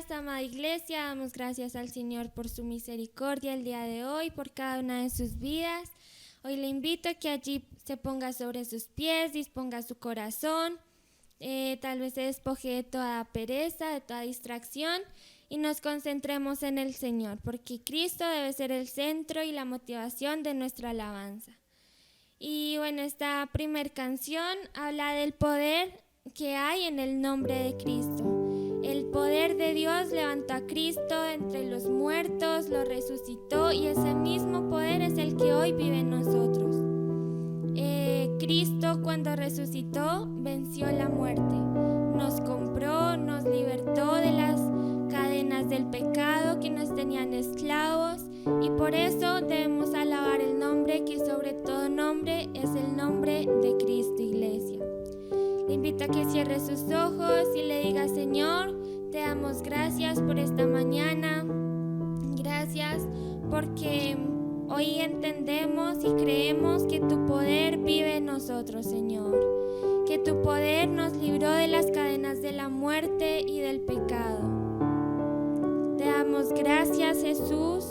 días, amada iglesia. Damos gracias al Señor por su misericordia el día de hoy, por cada una de sus vidas. Hoy le invito a que allí se ponga sobre sus pies, disponga su corazón, tal vez se despoje de toda pereza, de toda distracción y nos concentremos en el Señor, porque Cristo debe ser el centro y la motivación de nuestra alabanza. Y bueno, esta primer canción habla del poder que hay en el nombre de Cristo. El poder de Dios levantó a Cristo entre los muertos, lo resucitó y ese mismo poder es el que hoy vive en nosotros. Cristo cuando resucitó venció la muerte, nos compró, nos libertó de las cadenas del pecado que nos tenían esclavos y por eso debemos alabar el nombre que sobre todo nombre es el nombre de Cristo, iglesia. Le invito a que cierre sus ojos y le diga: Señor, te damos gracias por esta mañana, gracias porque hoy entendemos y creemos que tu poder vive en nosotros, Señor, que tu poder nos libró de las cadenas de la muerte y del pecado. Te damos gracias, Jesús,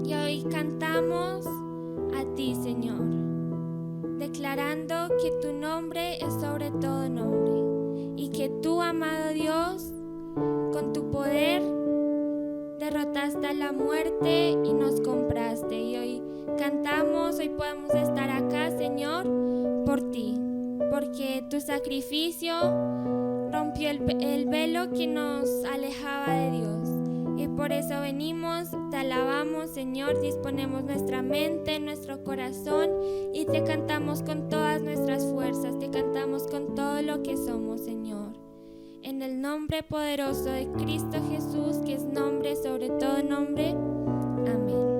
y hoy cantamos a ti, Señor, declarando que tu nombre es sobre todo nombre y que tú, amado Dios, con tu poder derrotaste a la muerte y nos compraste. Y hoy cantamos, hoy podemos estar acá, Señor, por ti, porque tu sacrificio rompió el velo que nos alejaba de Dios. Y por eso venimos, te alabamos, Señor, disponemos nuestra mente, nuestro corazón y te cantamos con todas nuestras fuerzas, te cantamos con todo lo que somos, Señor. En el nombre poderoso de Cristo Jesús, que es nombre sobre todo nombre. Amén.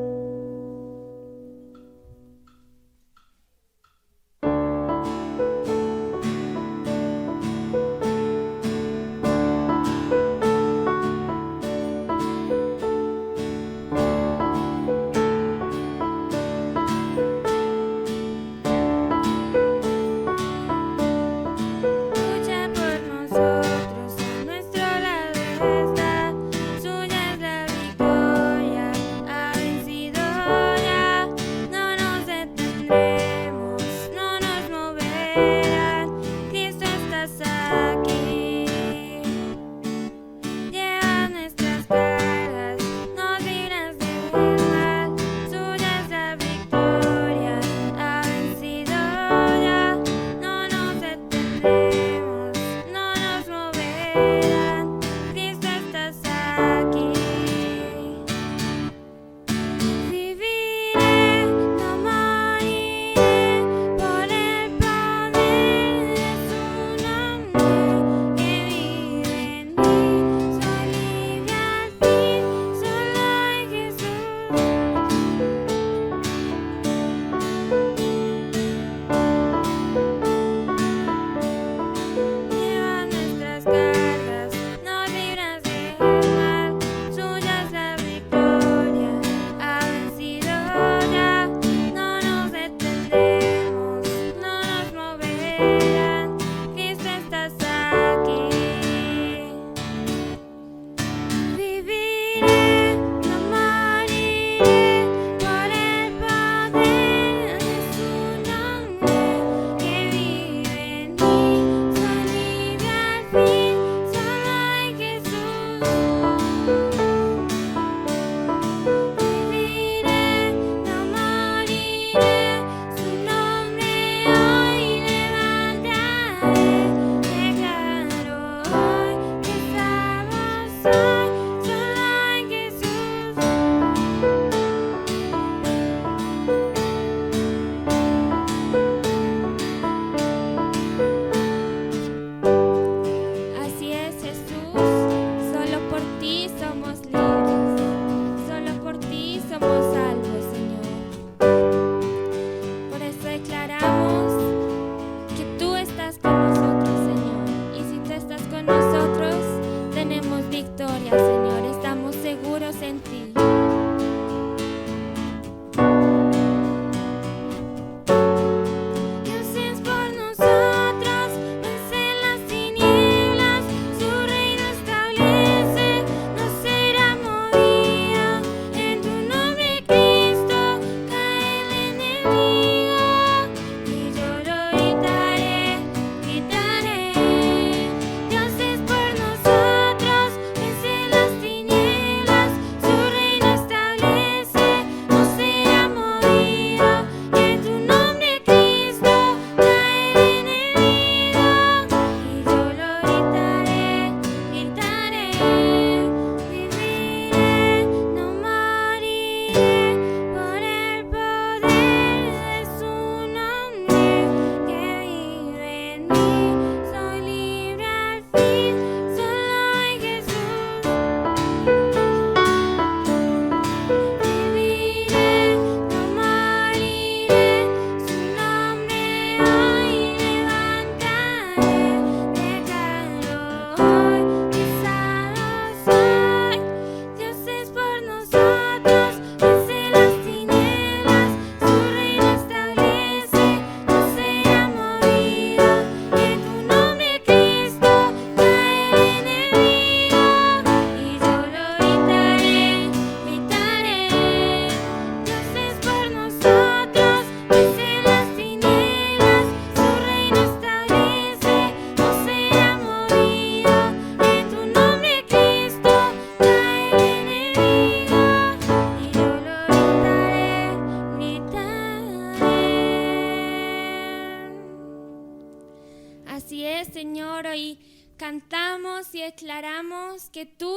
Así es, Señor, hoy cantamos y declaramos que tú,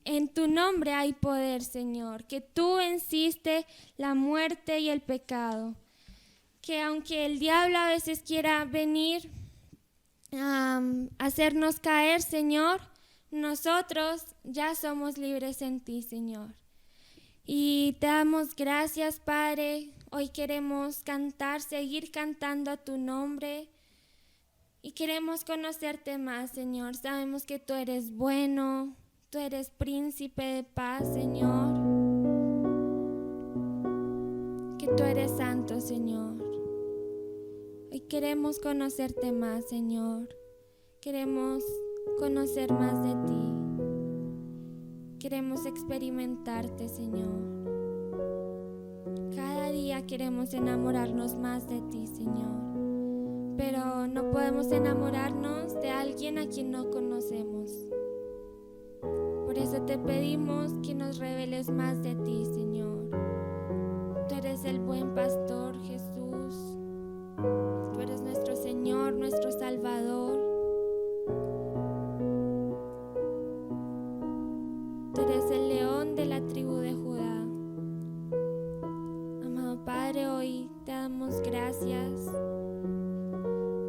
en tu nombre hay poder, Señor, que tú venciste la muerte y el pecado, que aunque el diablo a veces quiera venir a hacernos caer, Señor, nosotros ya somos libres en ti, Señor. Y te damos gracias, Padre. Hoy queremos cantar, seguir cantando a tu nombre. Y queremos conocerte más, Señor. Sabemos que tú eres bueno, tú eres príncipe de paz, Señor. Que tú eres santo, Señor. Hoy queremos conocerte más, Señor. Queremos conocer más de ti. Queremos experimentarte, Señor. Cada día queremos enamorarnos más de ti, Señor. Pero no podemos enamorarnos de alguien a quien no conocemos. Por eso te pedimos que nos reveles más de ti, Señor. Tú eres el buen pastor, Jesús. Tú eres nuestro Señor, nuestro Salvador. Tú eres el león de la tribu de Judá. Amado Padre, hoy te damos gracias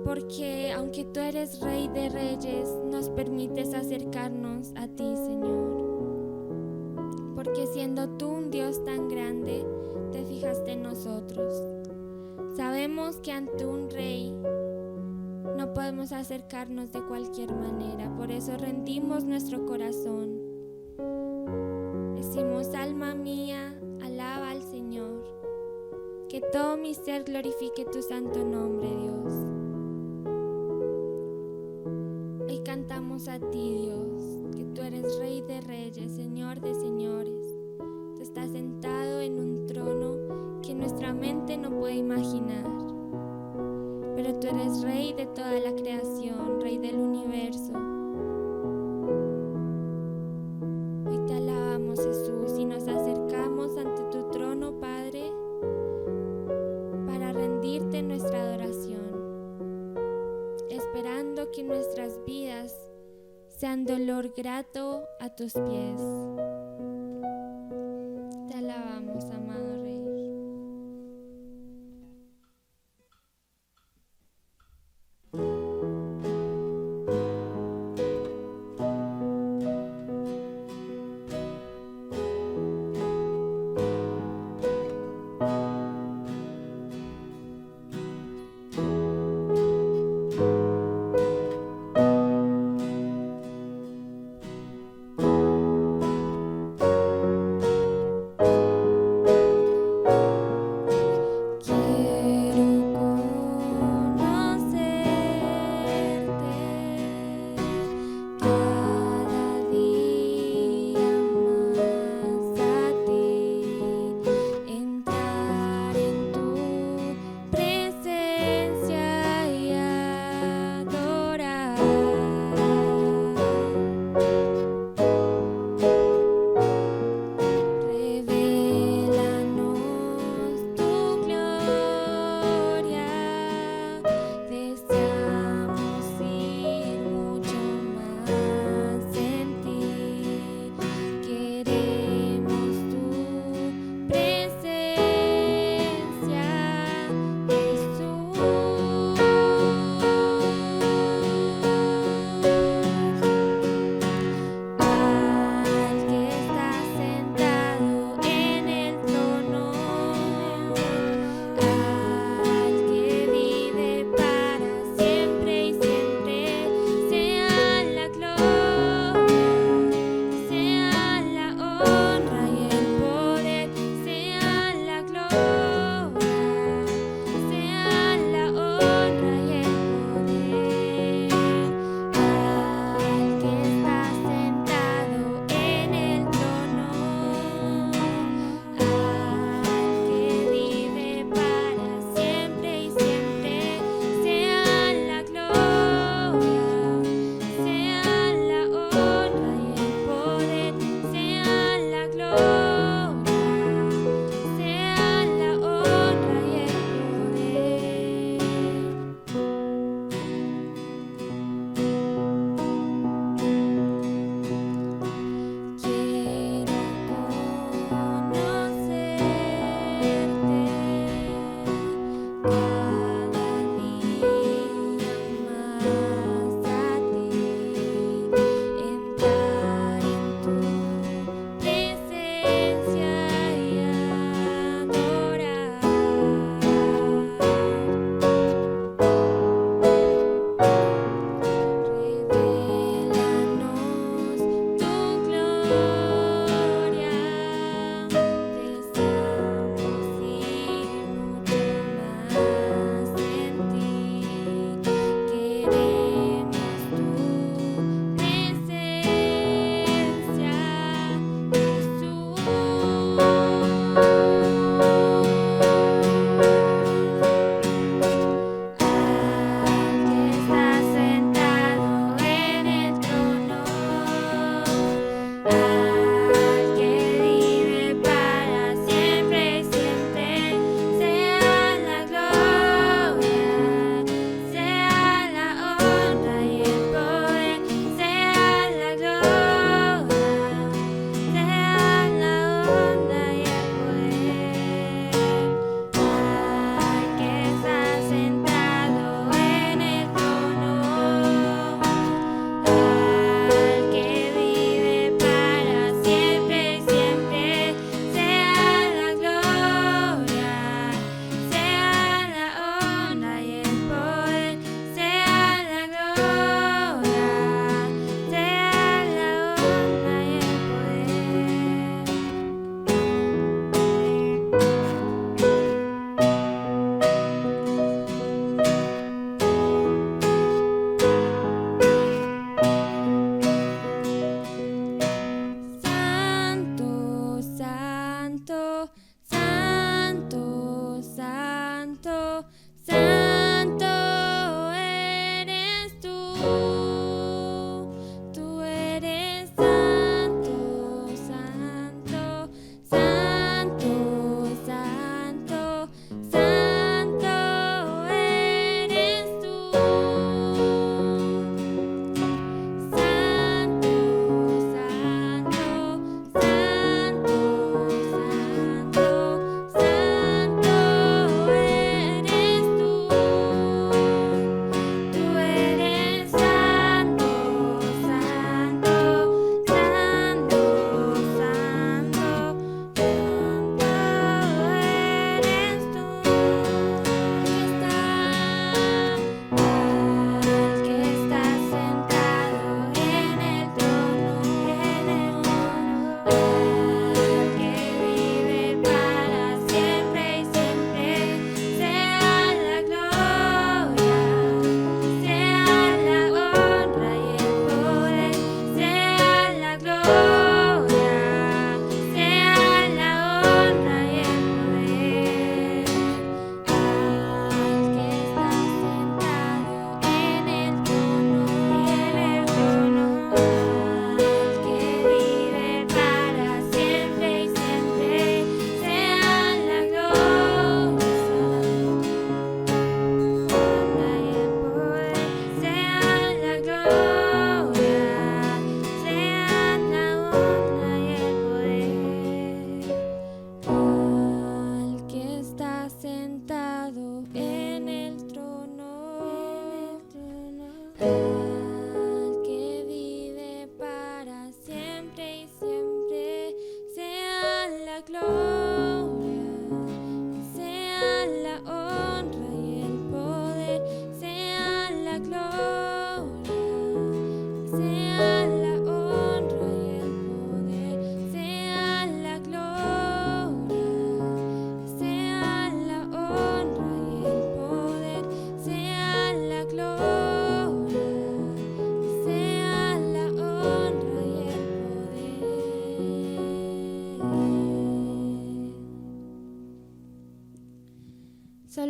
porque aunque tú eres Rey de Reyes, nos permites acercarnos a ti, Señor. Porque siendo tú un Dios tan grande, te fijaste en nosotros. Sabemos que ante un Rey no podemos acercarnos de cualquier manera, por eso rendimos nuestro corazón. Decimos, alma mía, alaba al Señor, que todo mi ser glorifique tu santo nombre, Dios. Hoy cantamos a ti, Dios, que tú eres Rey de Reyes, Señor de Señores. Tú estás sentado en un trono que nuestra mente no puede imaginar. Pero tú eres Rey de toda la creación, Rey del universo. Hoy te alabamos, Jesús, y nos acercamos ante tu trono, Padre, para rendirte nuestra adoración, esperando que nuestras vidas sean dolor grato a tus pies. Te alabamos, amado Rey.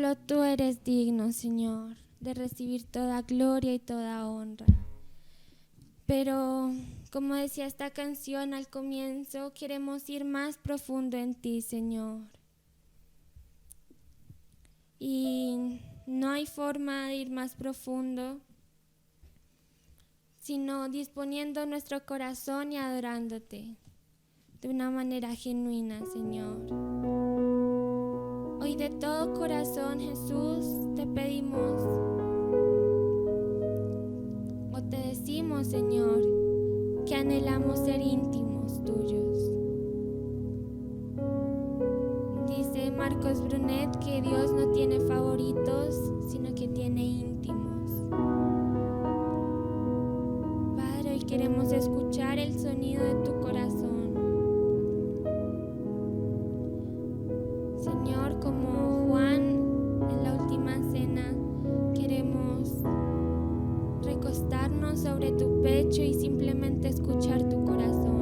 Solo tú eres digno, Señor, de recibir toda gloria y toda honra. Pero, como decía esta canción al comienzo, queremos ir más profundo en ti, Señor. Y no hay forma de ir más profundo, sino disponiendo nuestro corazón y adorándote de una manera genuina, Señor. Hoy de todo corazón, Jesús, te pedimos o te decimos, Señor, que anhelamos ser íntimos tuyos. Dice Marcos Brunet que Dios no tiene favoritos, sino que tiene íntimos. Padre, hoy queremos escuchar el sonido de tu corazón. Señor, como Juan en la última cena, queremos recostarnos sobre tu pecho y simplemente escuchar tu corazón.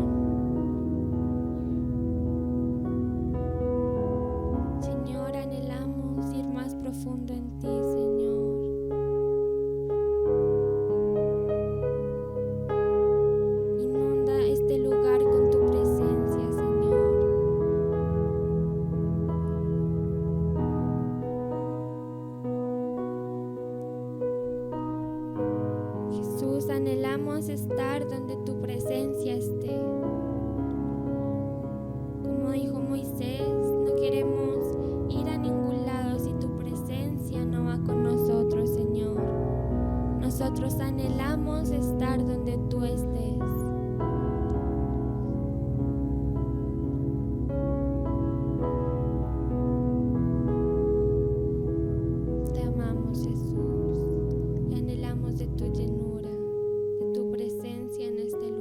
Señor, anhelamos ir más profundo en ti, Señor. Inunda este lugar con tu presencia, Señor. Jesús, anhelamos estar donde tu presencia esté. Como dijo Moisés, no queremos ir a ningún lado si tu presencia no va con nosotros, Señor. Nosotros anhelamos estar donde tú estés. Te amamos, Jesús, y anhelamos de tu llenura, de tu presencia en este lugar.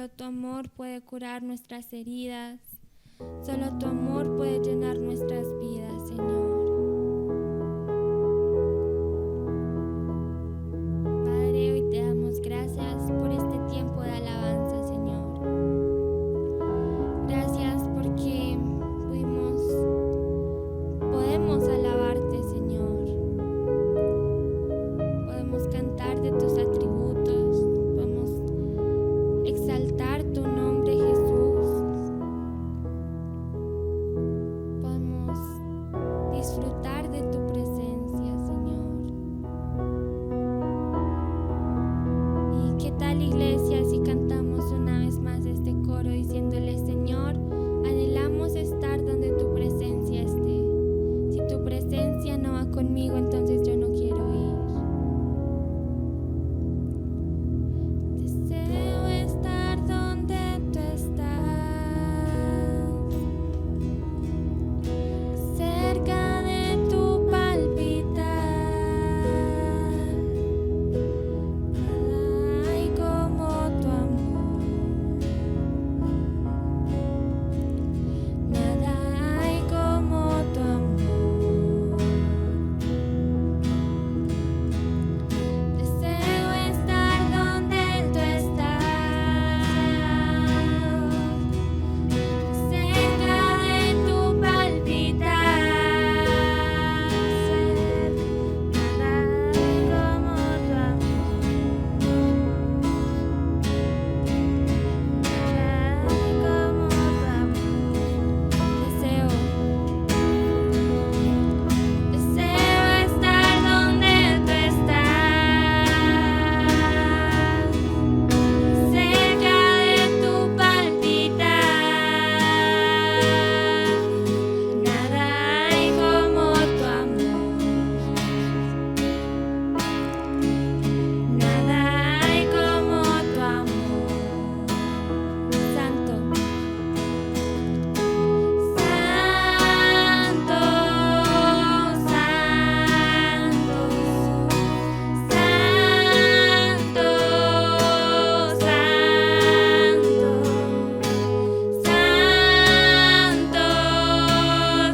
Solo tu amor puede curar nuestras heridas. Solo tu amor puede llenar nuestras vidas, Señor. Padre, hoy te damos gracias por este tiempo de alabanza, Señor. Gracias porque podemos alabarte, Señor. Podemos cantar de tus atributos. Podemos exaltar tu nombre, Jesús. Podemos disfrutar de tu presencia, Señor. ¿Y qué tal, iglesia, si cantamos una vez más este coro diciéndole: Señor, anhelamos estar donde tu presencia esté? Si tu presencia no va conmigo, entonces yo no quiero ir. Deseo estar donde tú estás, cerca de tu palpitar. Nada hay como tu amor. Nada hay como tu amor. Deseo estar donde tú estás, cerca de tu palpitar. Nada hay como tu amor. Nada hay como tu amor. Deseo estar donde tú estás, cerca de tu palpitar. Nada hay como tu amor. Nada hay como tu amor. Santo, santo, santo,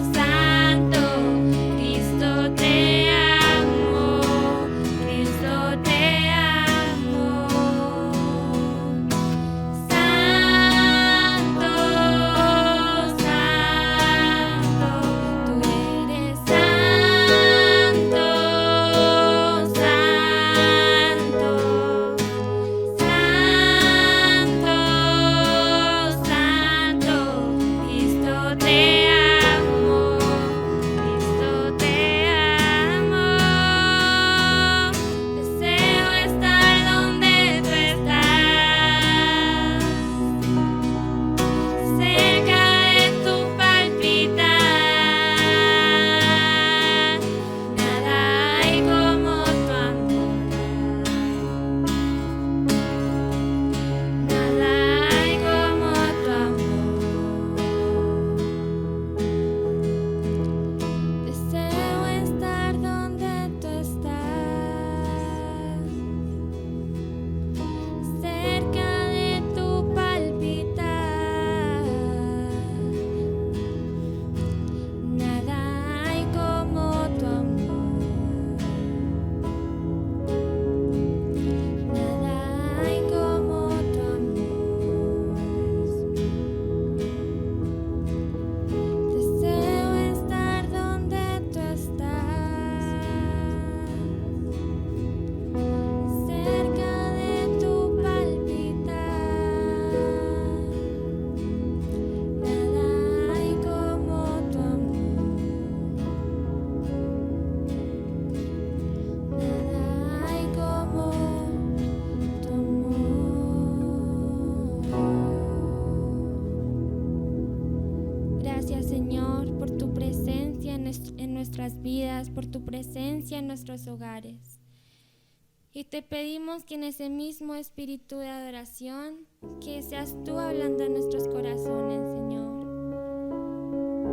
santo, Cristo te amo, Cristo te amo. Santo, santo, tú eres santo, santo, santo, Cristo te amo, Cristo te amo. Deseo estar donde tú estás, cerca de tu palpitar. Nada hay como tu amor. Nada hay como tu amor. Deseo estar donde tú estás, cerca de tu palpitar. Nada hay como tu amor. Nada hay como tu amor. Deseo estar donde tú estás, cerca de tu palpitar. Nada hay como tu amor. Nada hay como tu amor. Gracias, Señor, por tu presencia en nuestras vidas, por tu presencia en nuestros hogares. Y te pedimos que en ese mismo espíritu de adoración, que seas tú hablando a nuestros corazones, Señor.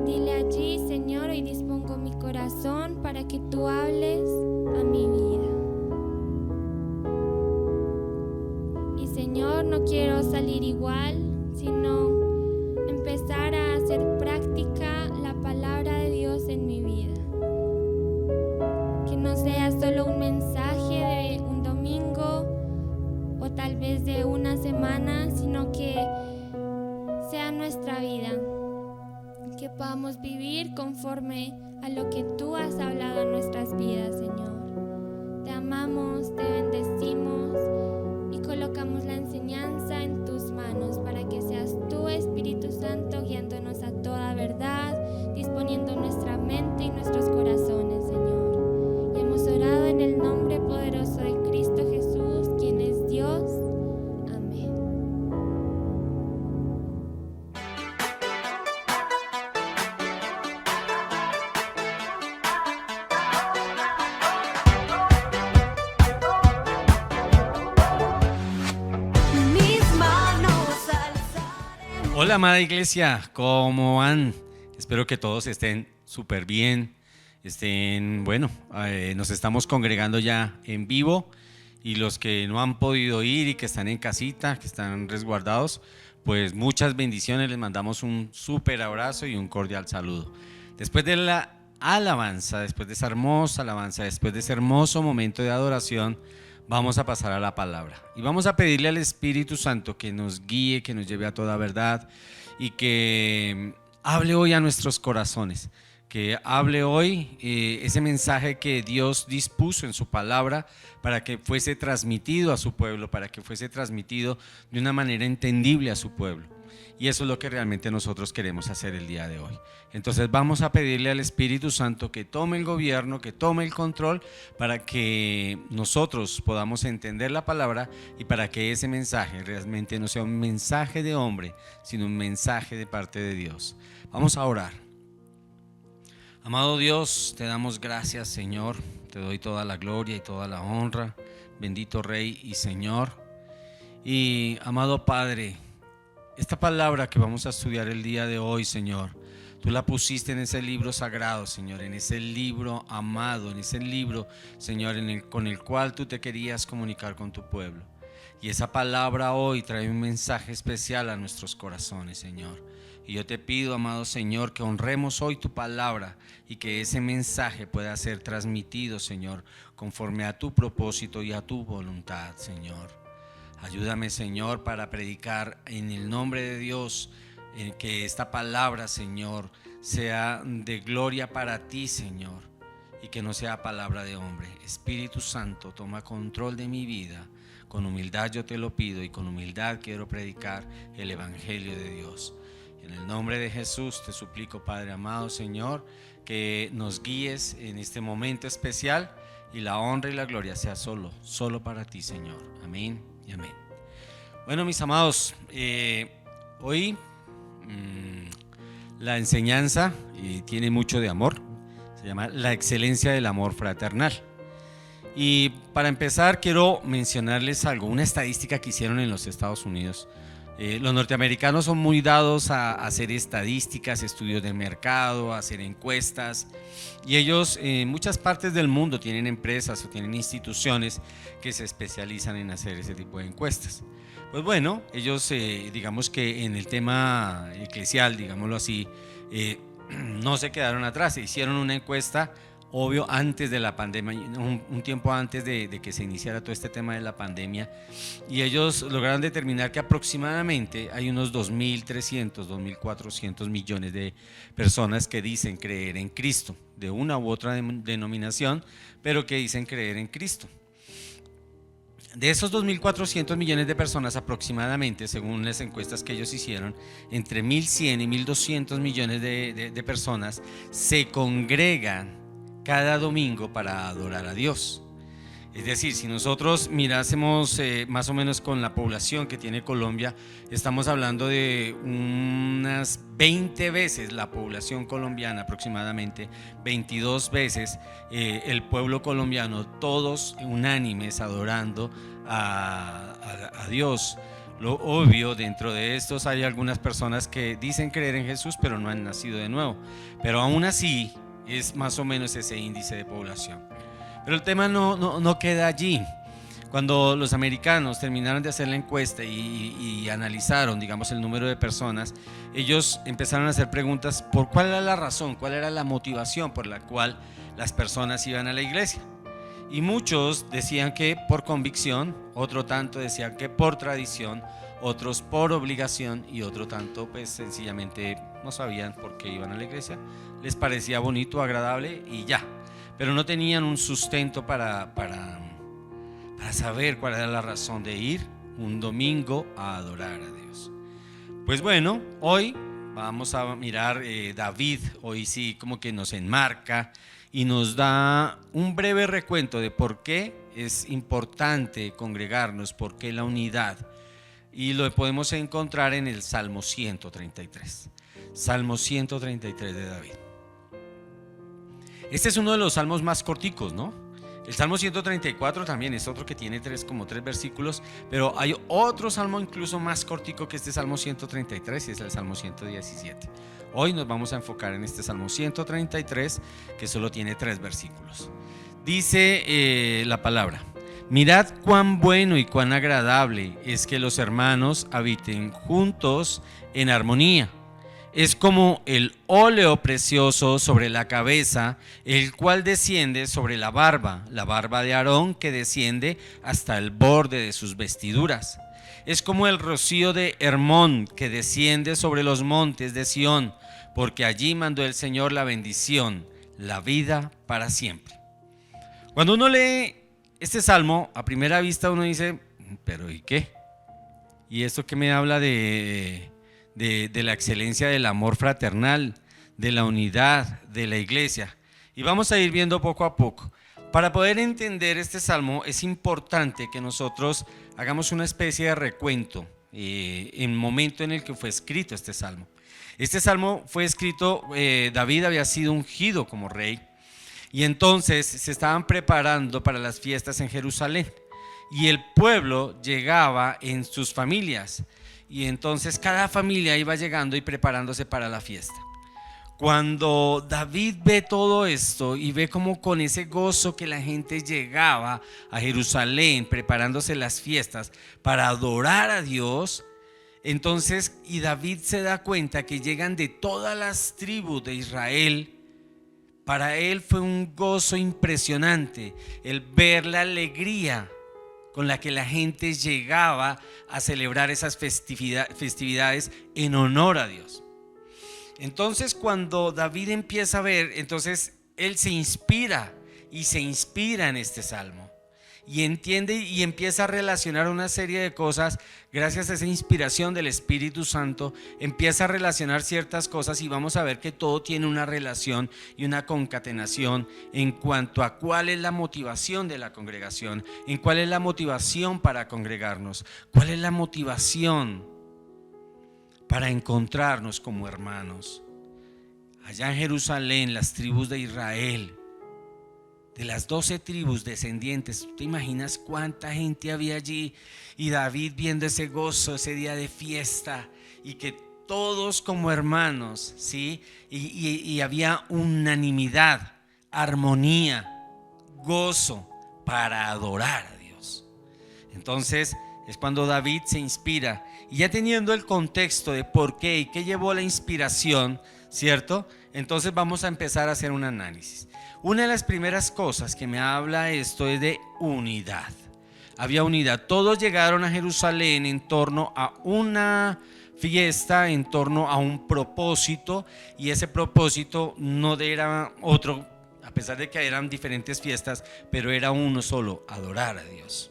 Dile allí: Señor, hoy dispongo mi corazón para que tú hables a mi vida. Y Señor, no quiero salir seguir igual, sino empezar a hacer práctica la palabra de Dios en mi vida. Que no sea solo un mensaje de un domingo o tal vez de una semana, sino que sea nuestra vida. Que podamos vivir conforme a lo que tú has hablado en nuestras vidas, Señor. Te amamos, te bendecimos y colocamos la enseñanza en tus manos para que seas tú, Espíritu Santo, guiándonos a toda verdad, disponiendo nuestra mente y nuestros corazones, Señor. Y hemos orado en el nombre poderoso de Cristo Jesús, quien es Dios. Amén. Hola, amada iglesia, ¿cómo van? Espero que todos estén súper bien, nos estamos congregando ya en vivo, y los que no han podido ir y que están en casita, que están resguardados, pues muchas bendiciones, les mandamos un súper abrazo y un cordial saludo. Después de la alabanza, después de esa hermosa alabanza, después de ese hermoso momento de adoración, vamos a pasar a la palabra y vamos a pedirle al Espíritu Santo que nos guíe, que nos lleve a toda verdad y que hable hoy a nuestros corazones, que hable hoy ese mensaje que Dios dispuso en su palabra para que fuese transmitido a su pueblo, para que fuese transmitido de una manera entendible a su pueblo. Y eso es lo que realmente nosotros queremos hacer el día de hoy. Entonces vamos a pedirle al Espíritu Santo que tome el gobierno, que tome el control, para que nosotros podamos entender la palabra y para que ese mensaje realmente no sea un mensaje de hombre, sino un mensaje de parte de Dios. Vamos a orar. Amado Dios, te damos gracias, Señor. Te doy toda la gloria y toda la honra. Bendito Rey y Señor. Y amado Padre, esta palabra que vamos a estudiar el día de hoy, Señor, tú la pusiste en ese libro sagrado, Señor, en ese libro amado, en ese libro, Señor, con el cual tú te querías comunicar con tu pueblo. Y esa palabra hoy trae un mensaje especial a nuestros corazones, Señor. Y yo te pido, amado Señor, que honremos hoy tu palabra y que ese mensaje pueda ser transmitido, Señor, conforme a tu propósito y a tu voluntad, Señor. Ayúdame, Señor, para predicar en el nombre de Dios, que esta palabra, Señor, sea de gloria para ti, Señor, y que no sea palabra de hombre. Espíritu Santo, toma control de mi vida. Con humildad yo te lo pido y con humildad quiero predicar el Evangelio de Dios. En el nombre de Jesús te suplico, Padre amado, Señor, que nos guíes en este momento especial y la honra y la gloria sea solo para ti, Señor. Amén y amén. Bueno, mis amados, hoy la enseñanza tiene mucho de amor. Se llama La excelencia del amor fraternal. Y para empezar quiero mencionarles algo, una estadística que hicieron en los Estados Unidos. Los norteamericanos son muy dados a hacer estadísticas, estudios de mercado, a hacer encuestas, y ellos en muchas partes del mundo tienen empresas o tienen instituciones que se especializan en hacer ese tipo de encuestas. Pues bueno, ellos digamos que en el tema eclesial, digámoslo así, no se quedaron atrás, hicieron una encuesta, obvio, antes de la pandemia, un tiempo antes de que se iniciara todo este tema de la pandemia, y ellos lograron determinar que aproximadamente hay unos 2.300, 2.400 millones de personas que dicen creer en Cristo, de una u otra denominación, pero que dicen creer en Cristo. De esos 2.400 millones de personas aproximadamente, según las encuestas que ellos hicieron, entre 1.100 y 1.200 millones de personas se congregan cada domingo para adorar a Dios. Es decir, si nosotros mirásemos más o menos con la población que tiene Colombia, estamos hablando de unas 20 veces la población colombiana, aproximadamente 22 veces el pueblo colombiano, todos unánimes adorando a Dios. Lo obvio, dentro de estos hay algunas personas que dicen creer en Jesús, pero no han nacido de nuevo. Pero aún así es más o menos ese índice de población. Pero el tema no queda allí. Cuando los americanos terminaron de hacer la encuesta y analizaron, digamos, el número de personas, ellos empezaron a hacer preguntas por cuál era la razón, cuál era la motivación por la cual las personas iban a la iglesia. Y muchos decían que por convicción, otro tanto decían que por tradición, otros por obligación y otro tanto pues sencillamente no sabían por qué iban a la iglesia. Les parecía bonito, agradable y ya, pero no tenían un sustento para saber cuál era la razón de ir un domingo a adorar a Dios. Pues bueno, hoy vamos a mirar David, hoy sí como que nos enmarca y nos da un breve recuento de por qué es importante congregarnos, por qué la unidad. Y lo podemos encontrar en el Salmo 133. Salmo 133 de David. Este es uno de los salmos más corticos, ¿no? El Salmo 134 también es otro que tiene como tres versículos, pero hay otro salmo incluso más cortico que este Salmo 133 y es el Salmo 117. Hoy nos vamos a enfocar en este Salmo 133 que solo tiene 3 versículos. Dice la palabra: mirad cuán bueno y cuán agradable es que los hermanos habiten juntos en armonía. Es como el óleo precioso sobre la cabeza, el cual desciende sobre la barba de Aarón que desciende hasta el borde de sus vestiduras. Es como el rocío de Hermón que desciende sobre los montes de Sión, porque allí mandó el Señor la bendición, la vida para siempre. Cuando uno lee este salmo, a primera vista uno dice, ¿pero y qué? ¿Y esto qué me habla de la excelencia del amor fraternal, de la unidad, de la iglesia? Y vamos a ir viendo poco a poco. Para poder entender este salmo es importante que nosotros hagamos una especie de recuento en el momento en el que fue escrito este salmo. Este salmo fue escrito, David había sido ungido como rey y entonces se estaban preparando para las fiestas en Jerusalén y el pueblo llegaba en sus familias. Y entonces cada familia iba llegando y preparándose para la fiesta. Cuando David ve todo esto y ve como con ese gozo que la gente llegaba a Jerusalén preparándose las fiestas para adorar a Dios, entonces y David se da cuenta que llegan de todas las tribus de Israel. Para él fue un gozo impresionante el ver la alegría con la que la gente llegaba a celebrar esas festividades en honor a Dios. Entonces cuando David empieza a ver, entonces él se inspira en este salmo y entiende y empieza a relacionar una serie de cosas. Gracias a esa inspiración del Espíritu Santo empieza a relacionar ciertas cosas y vamos a ver que todo tiene una relación y una concatenación en cuanto a cuál es la motivación de la congregación, en cuál es la motivación para congregarnos, cuál es la motivación para encontrarnos como hermanos. Allá en Jerusalén, las tribus de Israel, de las 12 tribus descendientes, ¿te imaginas cuánta gente había allí? Y David viendo ese gozo, ese día de fiesta, y que todos como hermanos, ¿sí? Y había unanimidad, armonía, gozo para adorar a Dios. Entonces es cuando David se inspira, y ya teniendo el contexto de por qué y qué llevó la inspiración, ¿cierto? Entonces vamos a empezar a hacer un análisis. Una de las primeras cosas que me habla esto es de unidad. Había unidad. Todos llegaron a Jerusalén en torno a una fiesta, en torno a un propósito, y ese propósito no era otro, a pesar de que eran diferentes fiestas, pero era uno solo: adorar a Dios.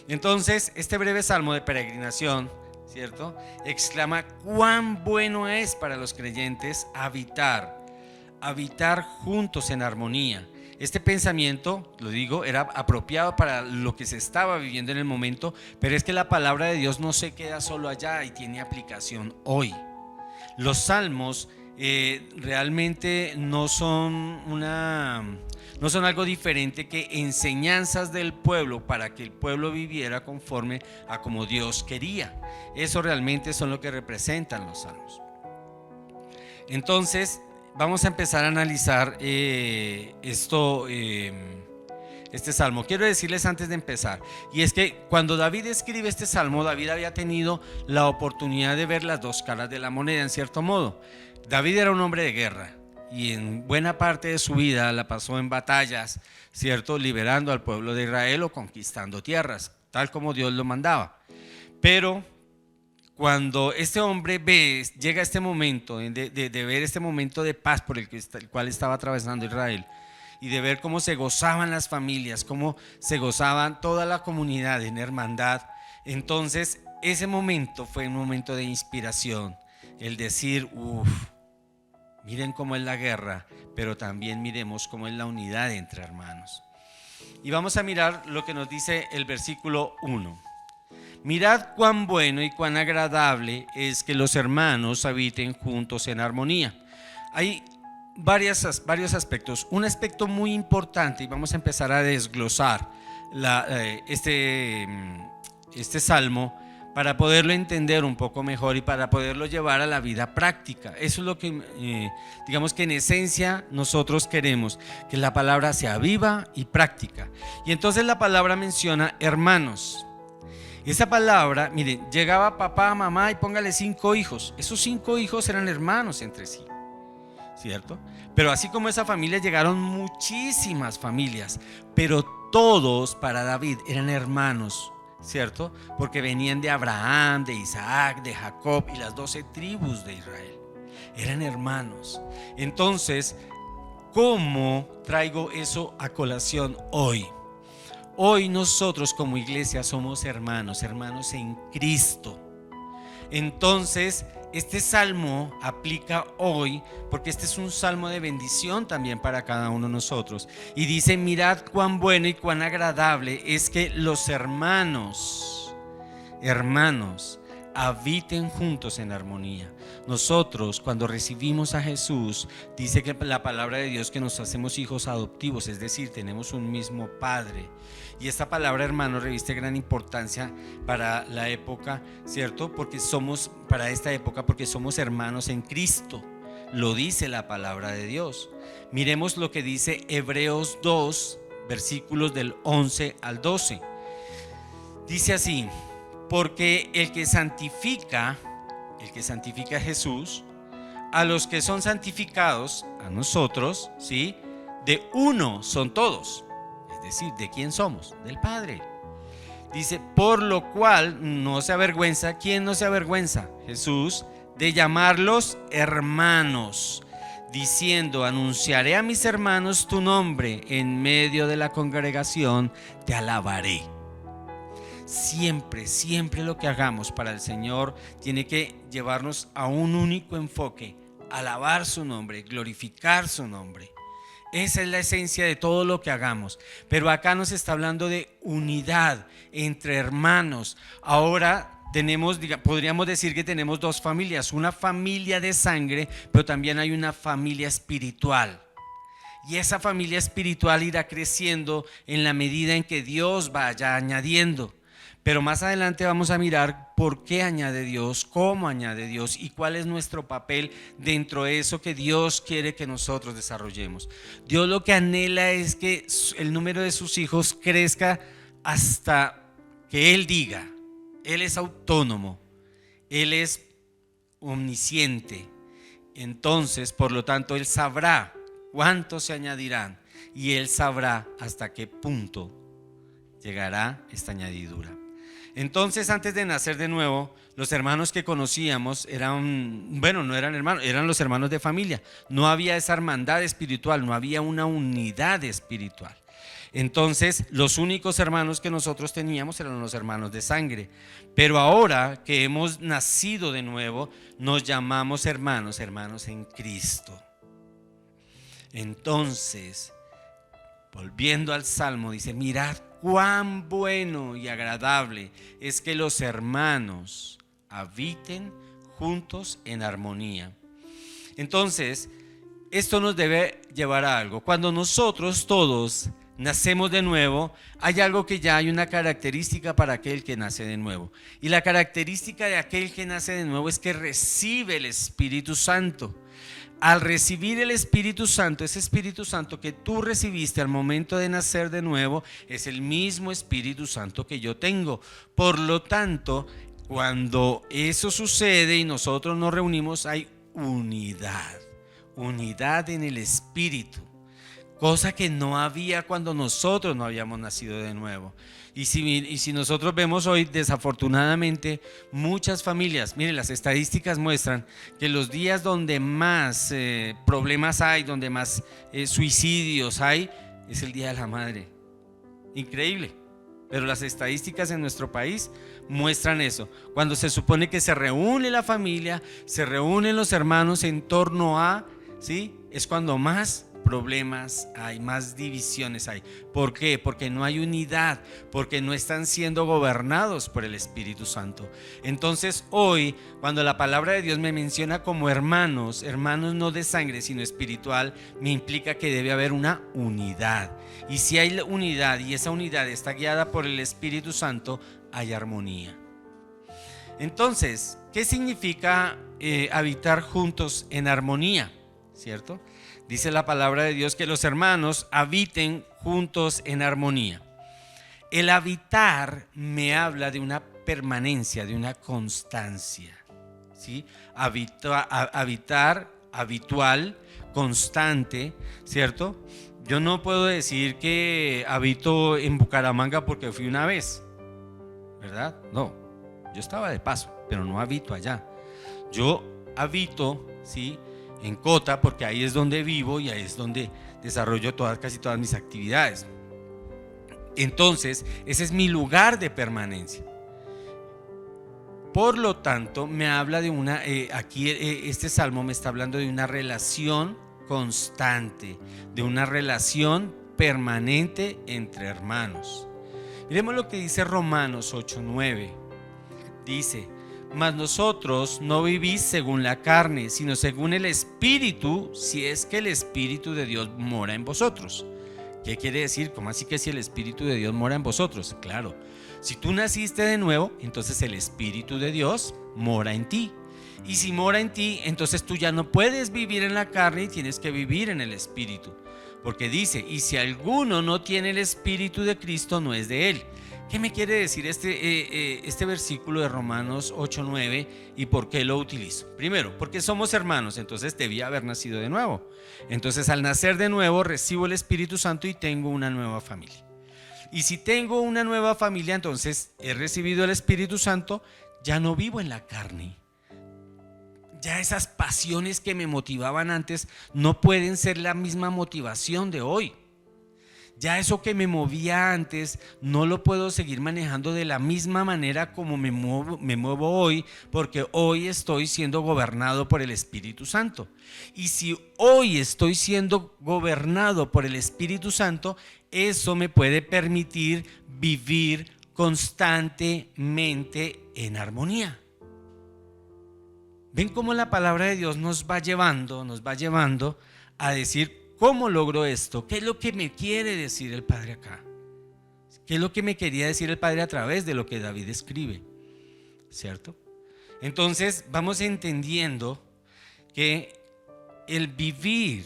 Entonces este breve salmo de peregrinación, ¿cierto?, exclama cuán bueno es para los creyentes habitar juntos en armonía. Este pensamiento, lo digo, era apropiado para lo que se estaba viviendo en el momento, pero es que la palabra de Dios no se queda solo allá y tiene aplicación hoy. Los salmos realmente no son algo diferente que enseñanzas del pueblo para que el pueblo viviera conforme a como Dios quería. Eso realmente son lo que representan los salmos. Entonces vamos a empezar a analizar esto, este salmo. Quiero decirles antes de empezar, y es que cuando David escribe este salmo, David había tenido la oportunidad de ver las dos caras de la moneda, en cierto modo. David era un hombre de guerra y en buena parte de su vida la pasó en batallas, ¿cierto? Liberando al pueblo de Israel o conquistando tierras, tal como Dios lo mandaba. Pero cuando este hombre llega a este momento de ver este momento de paz por el cual estaba atravesando Israel, y de ver cómo se gozaban las familias, cómo se gozaban toda la comunidad en hermandad, entonces ese momento fue un momento de inspiración, el decir, miren cómo es la guerra, pero también miremos cómo es la unidad entre hermanos. Y vamos a mirar lo que nos dice el versículo 1. Mirad cuán bueno y cuán agradable es que los hermanos habiten juntos en armonía. Hay varios aspectos. Un aspecto muy importante, y vamos a empezar a desglosar este salmo para poderlo entender un poco mejor y para poderlo llevar a la vida práctica. Eso es lo que digamos que en esencia nosotros queremos, que la palabra sea viva y práctica. Y entonces la palabra menciona hermanos. Esa palabra, miren, llegaba papá, mamá y póngale 5 hijos. Esos 5 hijos eran hermanos entre sí, ¿cierto? Pero así como esa familia llegaron muchísimas familias, pero todos para David eran hermanos, ¿cierto? Porque venían de Abraham, de Isaac, de Jacob y las 12 tribus de Israel. Eran hermanos. Entonces, ¿cómo traigo eso a colación hoy? Hoy nosotros como iglesia somos hermanos en Cristo. Entonces, este salmo aplica hoy porque este es un salmo de bendición también para cada uno de nosotros. Y dice, mirad cuán bueno y cuán agradable es que los hermanos habiten juntos en armonía. Nosotros cuando recibimos a Jesús, dice que la palabra de Dios que nos hacemos hijos adoptivos, es decir, tenemos un mismo Padre. Y esta palabra hermano reviste gran importancia para la época, ¿cierto? Porque somos hermanos en Cristo. Lo dice la palabra de Dios. Miremos lo que dice Hebreos 2, versículos del 11 al 12. Dice así: porque el que santifica a Jesús, a los que son santificados, a nosotros, ¿sí? De uno son todos. Es decir, ¿de quién somos? Del Padre. Dice, por lo cual no se avergüenza. ¿Quién no se avergüenza? Jesús, de llamarlos hermanos, diciendo, anunciaré a mis hermanos tu nombre, en medio de la congregación te alabaré. Siempre lo que hagamos para el Señor tiene que llevarnos a un único enfoque: alabar su nombre, glorificar su nombre. Esa es la esencia de todo lo que hagamos. Pero acá nos está hablando de unidad entre hermanos. Ahora podríamos decir que tenemos dos familias: una familia de sangre, pero también hay una familia espiritual. Y esa familia espiritual irá creciendo en la medida en que Dios vaya añadiendo. Pero más adelante vamos a mirar por qué añade Dios, cómo añade Dios y cuál es nuestro papel dentro de eso que Dios quiere que nosotros desarrollemos. Dios lo que anhela es que el número de sus hijos crezca hasta que Él diga. Él es autónomo, Él es omnisciente. Entonces, por lo tanto, Él sabrá cuántos se añadirán y Él sabrá hasta qué punto llegará esta añadidura. Entonces, antes de nacer de nuevo, los hermanos que conocíamos no eran hermanos, eran los hermanos de familia. No había esa hermandad espiritual, no había una unidad espiritual. Entonces, los únicos hermanos que nosotros teníamos eran los hermanos de sangre. Pero ahora que hemos nacido de nuevo, nos llamamos hermanos en Cristo. Entonces, volviendo al Salmo, dice, mirad cuán bueno y agradable es que los hermanos habiten juntos en armonía. Entonces, esto nos debe llevar a algo. Cuando nosotros todos nacemos de nuevo, hay algo que ya hay una característica para aquel que nace de nuevo. Y la característica de aquel que nace de nuevo es que recibe el Espíritu Santo. Al recibir el Espíritu Santo, ese Espíritu Santo que tú recibiste al momento de nacer de nuevo, es el mismo Espíritu Santo que yo tengo. Por lo tanto, cuando eso sucede y nosotros nos reunimos, hay unidad en el Espíritu. Cosa que no había cuando nosotros no habíamos nacido de nuevo. Y si nosotros vemos hoy, desafortunadamente, muchas familias, miren, las estadísticas muestran que los días donde más problemas hay, donde más suicidios hay, es el Día de la Madre. Increíble. Pero las estadísticas en nuestro país muestran eso. Cuando se supone que se reúne la familia, se reúnen los hermanos en torno a, ¿sí? Es cuando más problemas hay, más divisiones hay. ¿Por qué? Porque no hay unidad, porque no están siendo gobernados por el Espíritu Santo. Entonces hoy, cuando la palabra de Dios me menciona como hermanos no de sangre sino espiritual, me implica que debe haber una unidad. Y si hay unidad y esa unidad está guiada por el Espíritu Santo, hay armonía. Entonces, ¿qué significa habitar juntos en armonía? ¿Cierto? Dice la palabra de Dios que los hermanos habiten juntos en armonía. El habitar me habla de una permanencia, de una constancia, ¿sí? Habitar, habitual, constante, ¿cierto? Yo no puedo decir que habito en Bucaramanga porque fui una vez, ¿verdad? No, yo estaba de paso, pero no habito allá. Yo habito, ¿sí?, en Cota, porque ahí es donde vivo y ahí es donde desarrollo casi todas mis actividades. Entonces, ese es mi lugar de permanencia. Por lo tanto, me habla de una, aquí este salmo me está hablando de una relación constante, de una relación permanente entre hermanos. Miremos lo que dice Romanos 8:9. Dice: mas vosotros no vivís según la carne, sino según el Espíritu, si es que el Espíritu de Dios mora en vosotros. ¿Qué quiere decir? ¿Cómo así que si el Espíritu de Dios mora en vosotros? Claro, si tú naciste de nuevo, entonces el Espíritu de Dios mora en ti. Y si mora en ti, entonces tú ya no puedes vivir en la carne y tienes que vivir en el Espíritu. Porque dice: y si alguno no tiene el Espíritu de Cristo, no es de él. ¿Qué me quiere decir este versículo de Romanos 8:9 y por qué lo utilizo? Primero, porque somos hermanos, entonces debía haber nacido de nuevo. Entonces, al nacer de nuevo, recibo el Espíritu Santo y tengo una nueva familia. Y si tengo una nueva familia, entonces he recibido el Espíritu Santo, ya no vivo en la carne. Ya esas pasiones que me motivaban antes no pueden ser la misma motivación de hoy. Ya eso que me movía antes no lo puedo seguir manejando de la misma manera como me muevo hoy, porque hoy estoy siendo gobernado por el Espíritu Santo. Y si hoy estoy siendo gobernado por el Espíritu Santo, eso me puede permitir vivir constantemente en armonía. ¿Ven cómo la palabra de Dios nos va llevando a decir: ¿cómo logro esto? ¿Qué es lo que me quiere decir el Padre acá? ¿Qué es lo que me quería decir el Padre a través de lo que David escribe? ¿Cierto? Entonces vamos entendiendo que el vivir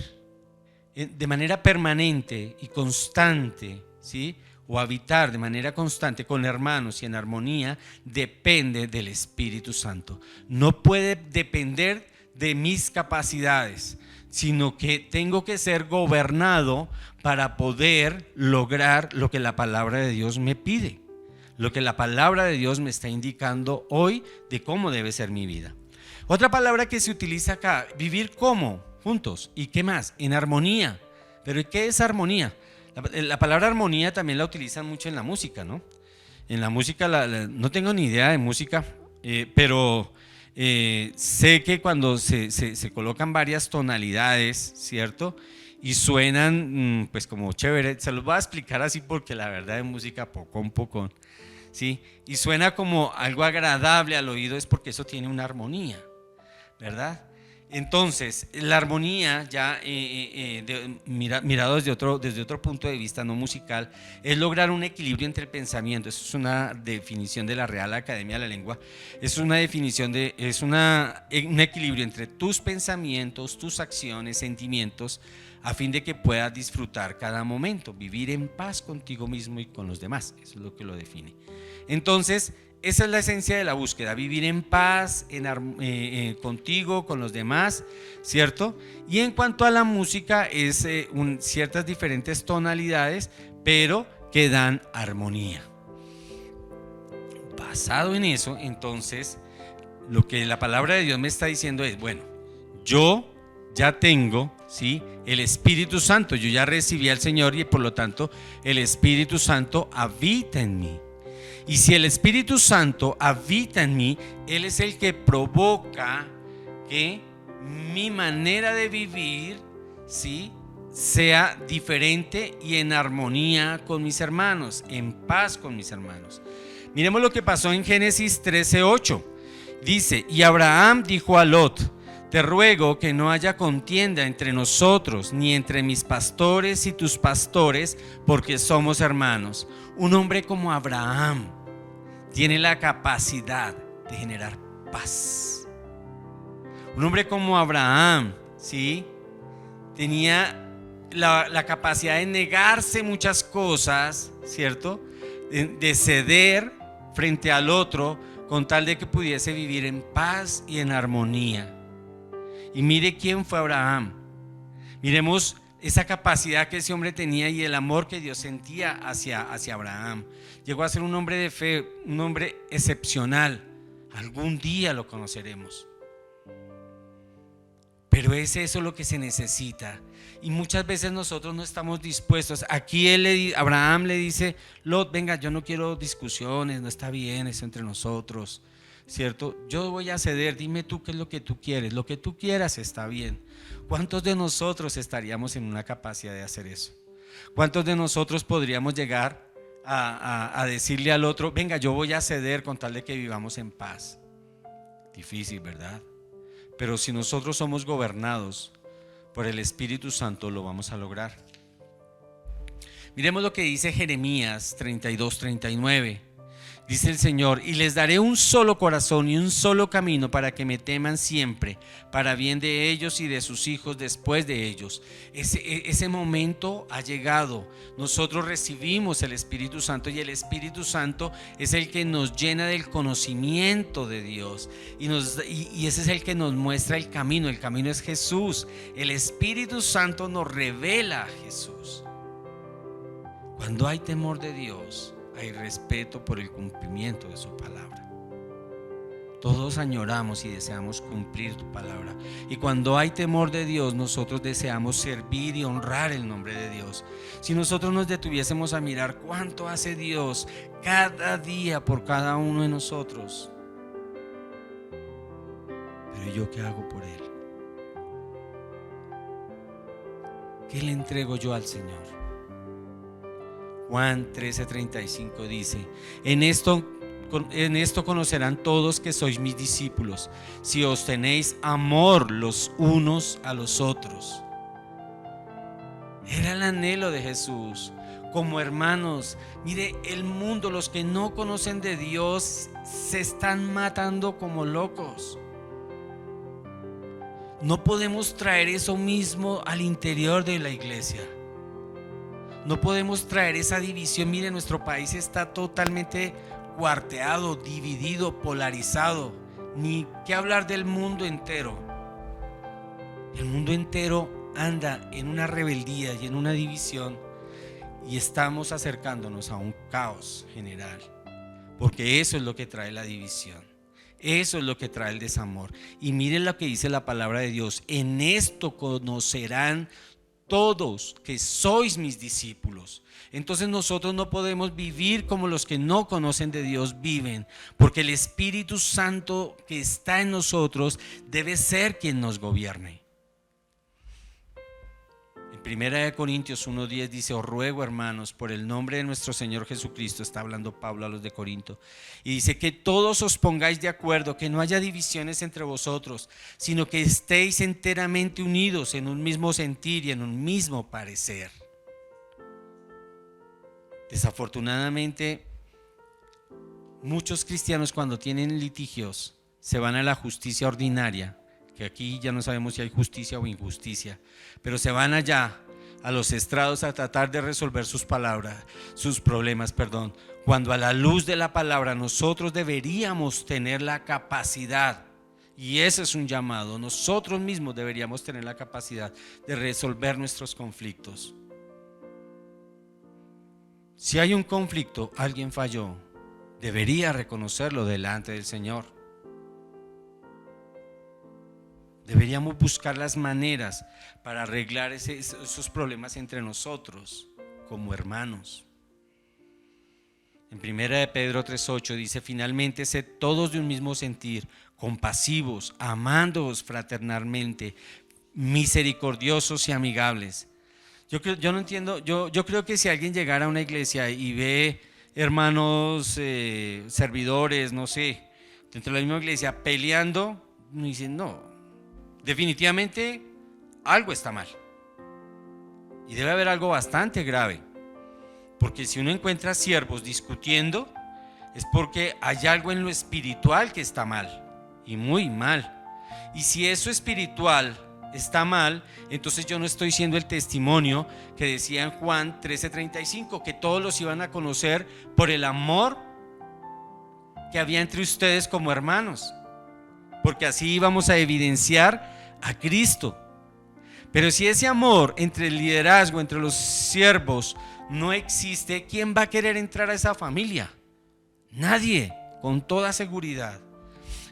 de manera permanente y constante, ¿sí?, o habitar de manera constante con hermanos y en armonía, depende del Espíritu Santo. No puede depender de mis capacidades, sino que tengo que ser gobernado para poder lograr lo que la palabra de Dios me pide, lo que la palabra de Dios me está indicando hoy de cómo debe ser mi vida. Otra palabra que se utiliza acá: vivir ¿cómo? Juntos. ¿Y qué más? En armonía. ¿Pero qué es armonía? La palabra armonía también la utilizan mucho en la música, ¿no? En la música, no tengo ni idea de música, pero sé que cuando se colocan varias tonalidades, ¿cierto?, y suenan pues como chévere, se los voy a explicar así porque la verdad de música poco, ¿sí? Y suena como algo agradable al oído, es porque eso tiene una armonía, ¿verdad? Entonces, la armonía, ya mirado desde otro punto de vista no musical, es lograr un equilibrio entre el pensamiento. Eso es una definición de la Real Academia de la Lengua. Es una definición un equilibrio entre tus pensamientos, tus acciones, sentimientos, a fin de que puedas disfrutar cada momento, vivir en paz contigo mismo y con los demás. Eso es lo que lo define. Entonces, esa es la esencia de la búsqueda, vivir en paz, contigo, con los demás, ¿cierto? Y en cuanto a la música, es ciertas diferentes tonalidades, pero que dan armonía. Basado en eso, entonces, lo que la palabra de Dios me está diciendo es, bueno, yo ya tengo, ¿sí?, el Espíritu Santo, yo ya recibí al Señor y por lo tanto el Espíritu Santo habita en mí. Y si el Espíritu Santo habita en mí, Él es el que provoca que mi manera de vivir, ¿sí?, sea diferente y en armonía con mis hermanos, en paz con mis hermanos. Miremos lo que pasó en Génesis 13:8. Dice, y Abraham dijo a Lot, te ruego que no haya contienda entre nosotros, ni entre mis pastores y tus pastores, porque somos hermanos. Un hombre como Abraham tiene la capacidad de generar paz. Un hombre como Abraham, ¿sí?, tenía la capacidad de negarse muchas cosas, ¿cierto?, de ceder frente al otro con tal de que pudiese vivir en paz y en armonía. Y mire quién fue Abraham. Miremos esa capacidad que ese hombre tenía y el amor que Dios sentía hacia Abraham. Llegó a ser un hombre de fe, un hombre excepcional. Algún día lo conoceremos. Pero es eso lo que se necesita. Y muchas veces nosotros no estamos dispuestos. Aquí Abraham le dice, Lot, venga, yo no quiero discusiones, no está bien eso entre nosotros, ¿cierto? Yo voy a ceder, dime tú qué es lo que tú quieres, lo que tú quieras está bien. ¿Cuántos de nosotros estaríamos en una capacidad de hacer eso? ¿Cuántos de nosotros podríamos llegar a decirle al otro, venga, yo voy a ceder con tal de que vivamos en paz? Difícil, ¿verdad? Pero si nosotros somos gobernados por el Espíritu Santo, lo vamos a lograr. Miremos lo que dice Jeremías 32:39. Dice el Señor, y les daré un solo corazón y un solo camino para que me teman siempre, para bien de ellos y de sus hijos después de ellos. Ese momento ha llegado. Nosotros recibimos el Espíritu Santo y el Espíritu Santo es el que nos llena del conocimiento de Dios y ese es el que nos muestra el camino. El camino es Jesús. El Espíritu Santo nos revela a Jesús. Cuando hay temor de Dios, hay respeto por el cumplimiento de su palabra. Todos añoramos y deseamos cumplir tu palabra. Y cuando hay temor de Dios, nosotros deseamos servir y honrar el nombre de Dios. Si nosotros nos detuviésemos a mirar cuánto hace Dios cada día por cada uno de nosotros. Pero ¿yo qué hago por Él? ¿Qué le entrego yo al Señor? Juan 13:35 dice, en esto conocerán todos que sois mis discípulos, si os tenéis amor los unos a los otros. Era el anhelo de Jesús. Como hermanos, mire, el mundo, los que no conocen de Dios, se están matando como locos. No podemos traer eso mismo al interior de la iglesia. No podemos traer esa división. Mire, nuestro país está totalmente cuarteado, dividido, polarizado. Ni qué hablar del mundo entero. El mundo entero anda en una rebeldía y en una división y estamos acercándonos a un caos general, porque eso es lo que trae la división. Eso es lo que trae el desamor. Y miren lo que dice la palabra de Dios: en esto conocerán todos que sois mis discípulos. Entonces nosotros no podemos vivir como los que no conocen de Dios viven, porque el Espíritu Santo que está en nosotros debe ser quien nos gobierne. Primera de Corintios 1:10 dice: os ruego, hermanos, por el nombre de nuestro Señor Jesucristo, está hablando Pablo a los de Corinto, y dice que todos os pongáis de acuerdo, que no haya divisiones entre vosotros, sino que estéis enteramente unidos en un mismo sentir y en un mismo parecer. Desafortunadamente, muchos cristianos, cuando tienen litigios, se van a la justicia ordinaria, que aquí ya no sabemos si hay justicia o injusticia, pero se van allá a los estrados a tratar de resolver sus problemas, cuando a la luz de la palabra nosotros deberíamos tener la capacidad, y ese es un llamado, nosotros mismos deberíamos tener la capacidad de resolver nuestros conflictos. Si hay un conflicto, alguien falló, debería reconocerlo delante del Señor. Deberíamos buscar las maneras para arreglar esos problemas entre nosotros como hermanos. En 1 de Pedro 3:8 dice: finalmente, sed todos de un mismo sentir, compasivos, amándoos fraternalmente, misericordiosos y amigables. Yo no entiendo, yo creo que si alguien llegara a una iglesia y ve hermanos servidores, no sé, dentro de la misma iglesia peleando, me dicen no. Definitivamente algo está mal y debe haber algo bastante grave, porque si uno encuentra siervos discutiendo es porque hay algo en lo espiritual que está mal y muy mal, y si eso espiritual está mal, entonces yo no estoy siendo el testimonio que decía en Juan 13:35, que todos los iban a conocer por el amor que había entre ustedes como hermanos, porque así íbamos a evidenciar a Cristo. Pero si ese amor entre el liderazgo, entre los siervos no existe, ¿quién va a querer entrar a esa familia? Nadie, con toda seguridad.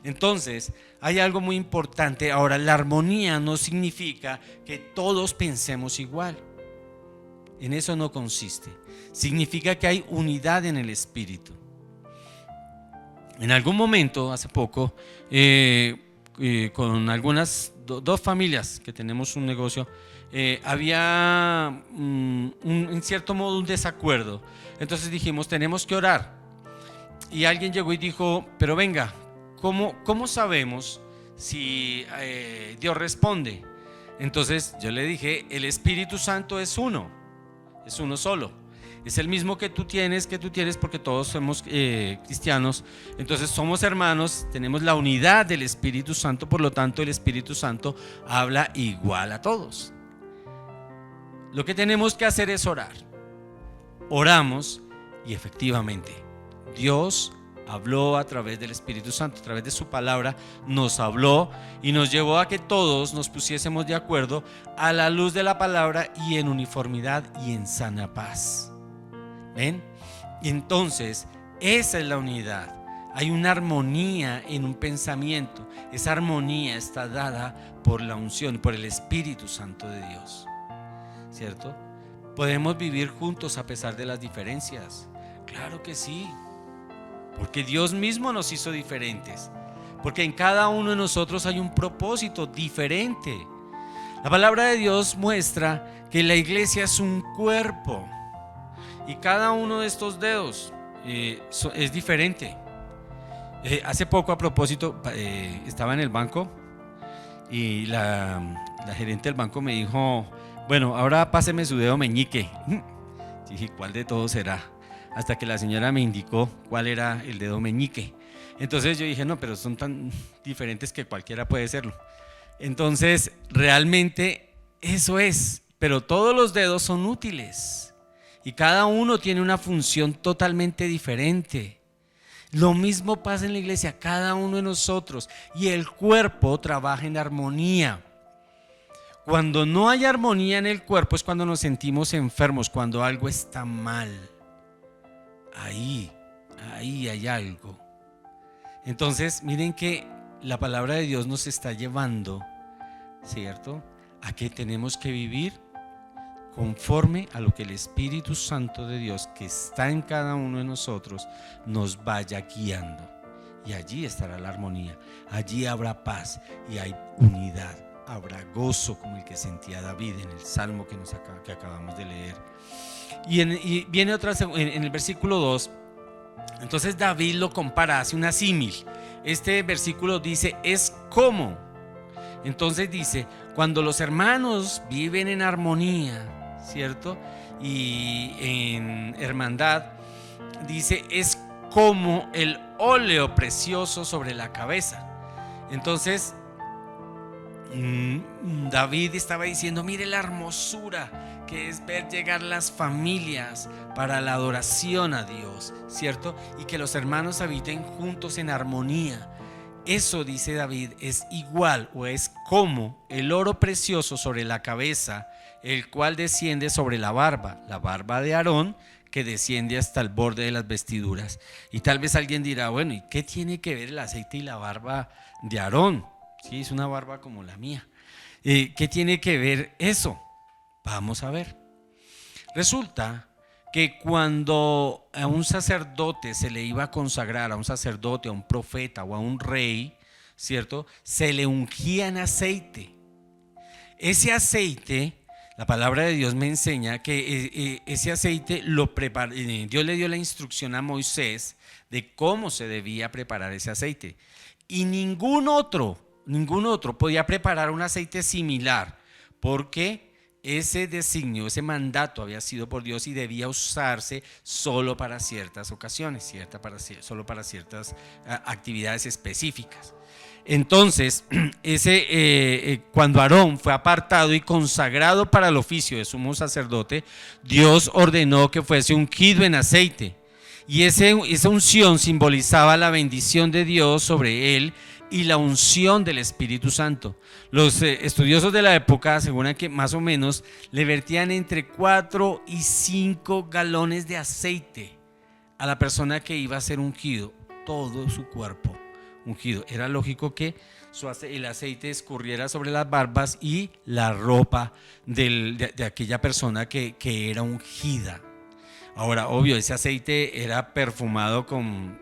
Entonces hay algo muy importante. Ahora, la armonía no significa que todos pensemos igual. En eso no consiste. Significa que hay unidad en el espíritu. En algún momento, hace poco, con algunas dos familias que tenemos un negocio, había en cierto modo un desacuerdo. Entonces dijimos, tenemos que orar. Y alguien llegó y dijo, pero venga, ¿cómo sabemos si Dios responde? Entonces yo le dije, el Espíritu Santo es uno solo. Es el mismo que tú tienes porque todos somos cristianos. Entonces somos hermanos, tenemos la unidad del Espíritu Santo, por lo tanto el Espíritu Santo habla igual a todos. Lo que tenemos que hacer es orar. Oramos y efectivamente Dios habló a través del Espíritu Santo, a través de su palabra nos habló y nos llevó a que todos nos pusiésemos de acuerdo a la luz de la palabra y en uniformidad y en sana paz. ¿Ven? Y entonces esa es la unidad. Hay una armonía en un pensamiento. Esa armonía está dada por la unción, por el Espíritu Santo de Dios, ¿cierto? ¿Podemos vivir juntos a pesar de las diferencias? Claro que sí, porque Dios mismo nos hizo diferentes, porque en cada uno de nosotros hay un propósito diferente. La palabra de Dios muestra que la iglesia es un cuerpo y cada uno de estos dedos es diferente. Hace poco, a propósito, estaba en el banco y la gerente del banco me dijo, bueno, ahora páseme su dedo meñique. Dije, ¿cuál de todos será? Hasta que la señora me indicó cuál era el dedo meñique. Entonces yo dije, no, pero son tan diferentes que cualquiera puede serlo. Entonces realmente eso es, pero todos los dedos son útiles y cada uno tiene una función totalmente diferente. Lo mismo pasa en la iglesia, cada uno de nosotros, y el cuerpo trabaja en armonía. Cuando no hay armonía en el cuerpo es cuando nos sentimos enfermos, cuando algo está mal. Ahí hay algo. Entonces miren que la palabra de Dios nos está llevando, ¿cierto?, a que tenemos que vivir conforme a lo que el Espíritu Santo de Dios, que está en cada uno de nosotros, nos vaya guiando. Y allí estará la armonía, allí habrá paz y hay unidad, habrá gozo como el que sentía David en el salmo que acabamos de leer. Y viene otra en el versículo 2. Entonces David lo compara, hace una símil. Este versículo dice, es como. Entonces dice, cuando los hermanos viven en armonía, ¿cierto? Y en hermandad, dice, es como el óleo precioso sobre la cabeza. Entonces David estaba diciendo, mire la hermosura que es ver llegar las familias para la adoración a Dios, ¿cierto? Y que los hermanos habiten juntos en armonía. Eso, dice David, es igual o es como el oro precioso sobre la cabeza, el cual desciende sobre la barba de Aarón, que desciende hasta el borde de las vestiduras. Y tal vez alguien dirá, bueno, ¿y qué tiene que ver el aceite y la barba de Aarón? Sí, es una barba como la mía. ¿Qué tiene que ver eso? Vamos a ver. Resulta que cuando a un sacerdote se le iba a consagrar, a un sacerdote, a un profeta o a un rey, ¿cierto? Se le ungía en aceite. Ese aceite, la palabra de Dios me enseña que ese aceite lo prepara. Dios le dio la instrucción a Moisés de cómo se debía preparar ese aceite. Y ningún otro podía preparar un aceite similar, porque ese designio, ese mandato había sido por Dios y debía usarse solo para ciertas ocasiones, solo para ciertas actividades específicas. Entonces, cuando Aarón fue apartado y consagrado para el oficio de sumo sacerdote, Dios ordenó que fuese ungido en aceite. Y esa unción simbolizaba la bendición de Dios sobre él y la unción del Espíritu Santo. Los estudiosos de la época aseguran que más o menos le vertían entre 4 y 5 galones de aceite a la persona que iba a ser ungido, todo su cuerpo ungido. Era lógico que el aceite escurriera sobre las barbas y la ropa de aquella persona que era ungida. Ahora, obvio, ese aceite era perfumado con